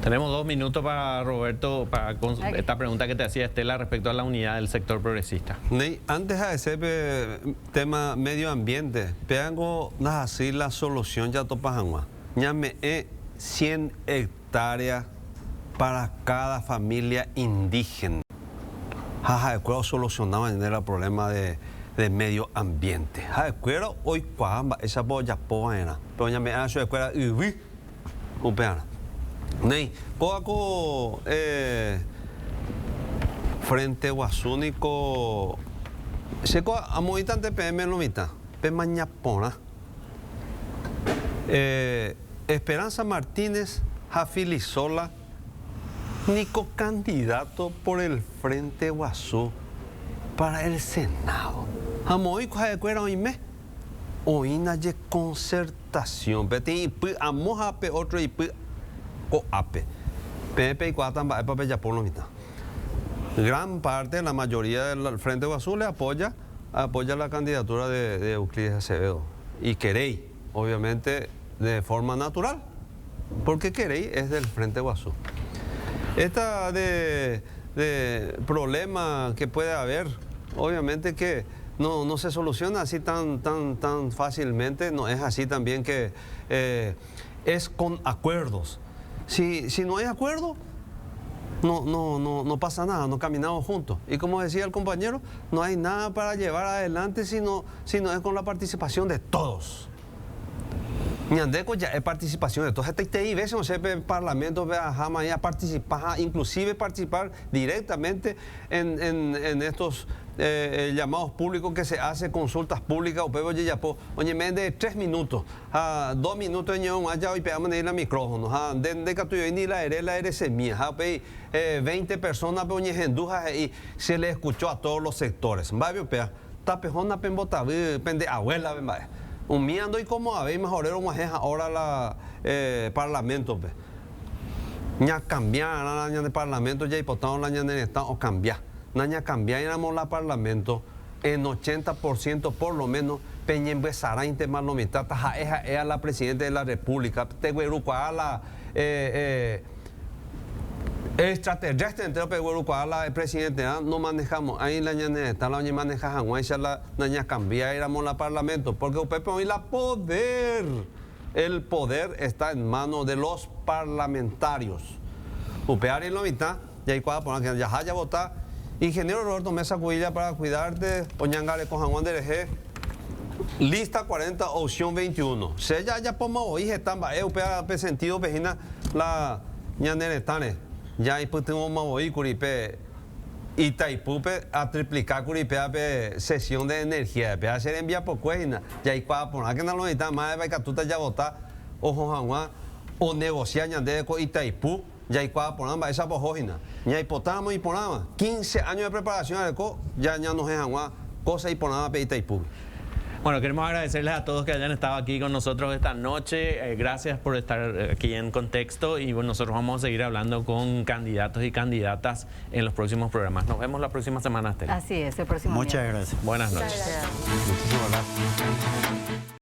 Tenemos 2 minutos para Roberto, para esta pregunta que te hacía Estela respecto a la unidad del sector progresista. Antes de ese tema medio ambiente, peango así la solución ya topajangua. Ya me 100 hectáreas para cada familia indígena. Jaja, cuero solucionaba el problema de medio ambiente. Jaja, cuero hoy cuamba esa boya poena. Pero ya me hace de cuero ubi. Upeana. Nei, coaco Frente Guasúnico. Seco amoitante PM lo mitad. Pemañapona. Esperanza Martínez, Jafilizola, Nico candidato por el Frente Guazú para el Senado. Amoy de cuera oíme. Oína de concertación. Peti amoja pe otro y o ape. Pepe y cuatan va papel ya por lo mitad. Gran parte, la mayoría del Frente Guazú le apoya la candidatura de Euclides Acevedo. Y Querey, obviamente, de forma natural. Porque Querey es del Frente Guazú. Esta de problema que puede haber, obviamente que no se soluciona así tan fácilmente, no es así también que es con acuerdos. Si no hay acuerdo, no pasa nada, no caminamos juntos. Y como decía el compañero, no hay nada para llevar adelante si no es con la participación de todos. Ñandeco ya es participación. Entonces, te ves en el Parlamento, jamás a participar, inclusive participar directamente en estos llamados públicos que se hace consultas públicas. O peor, ya oye, de 3 minutos, 2 minutos, ya hoy pegamos en el micrófono, de que tú ni la eres mía, 20 personas, y se le escuchó a todos los sectores. Tapejona, pembota, pende abuela, un miando y como habéis mejorero ahora la parlamento ña cambiar la ña de parlamento ya hipotado la ña de estado o cambiar ña cambiar éramos la parlamento en 80% por lo menos peñen besará intermal no mitad a la presidenta de la república te a la extraterrestre entero pero la presidente no manejamos ahí la ña está la ña maneja la ña cambiar éramos la parlamento porque Pepe hoy la poder el poder está en manos de los parlamentarios upear y la mitad ya hay cuadra que ya haya votar ingeniero Roberto Mesa Cuilla para cuidarte Oñangare con Juan de lista 40 opción 21 se ya pongo hoy están upea sentido pejina la ña neretane ya y pues tengo más hoy Curipe Itaipú a triplicar Curipe sesión de energía a hacer envía por cuesta ya hay para poner que no lo necesitan más de que tú te ya votar ojo o negociar ya de Itaipú ya hay para poner esa pojojina ya hay potamos y ponamos 15 años de preparación ya nos es cosa y ponamos para Itaipú. Bueno, queremos agradecerles a todos que hayan estado aquí con nosotros esta noche. Gracias por estar aquí en Contexto y bueno, nosotros vamos a seguir hablando con candidatos y candidatas en los próximos programas. Nos vemos la próxima semana, Estela. Así es, el próximo Muchas miércoles. gracias. Buenas noches. Muchas gracias. Muchísimas gracias.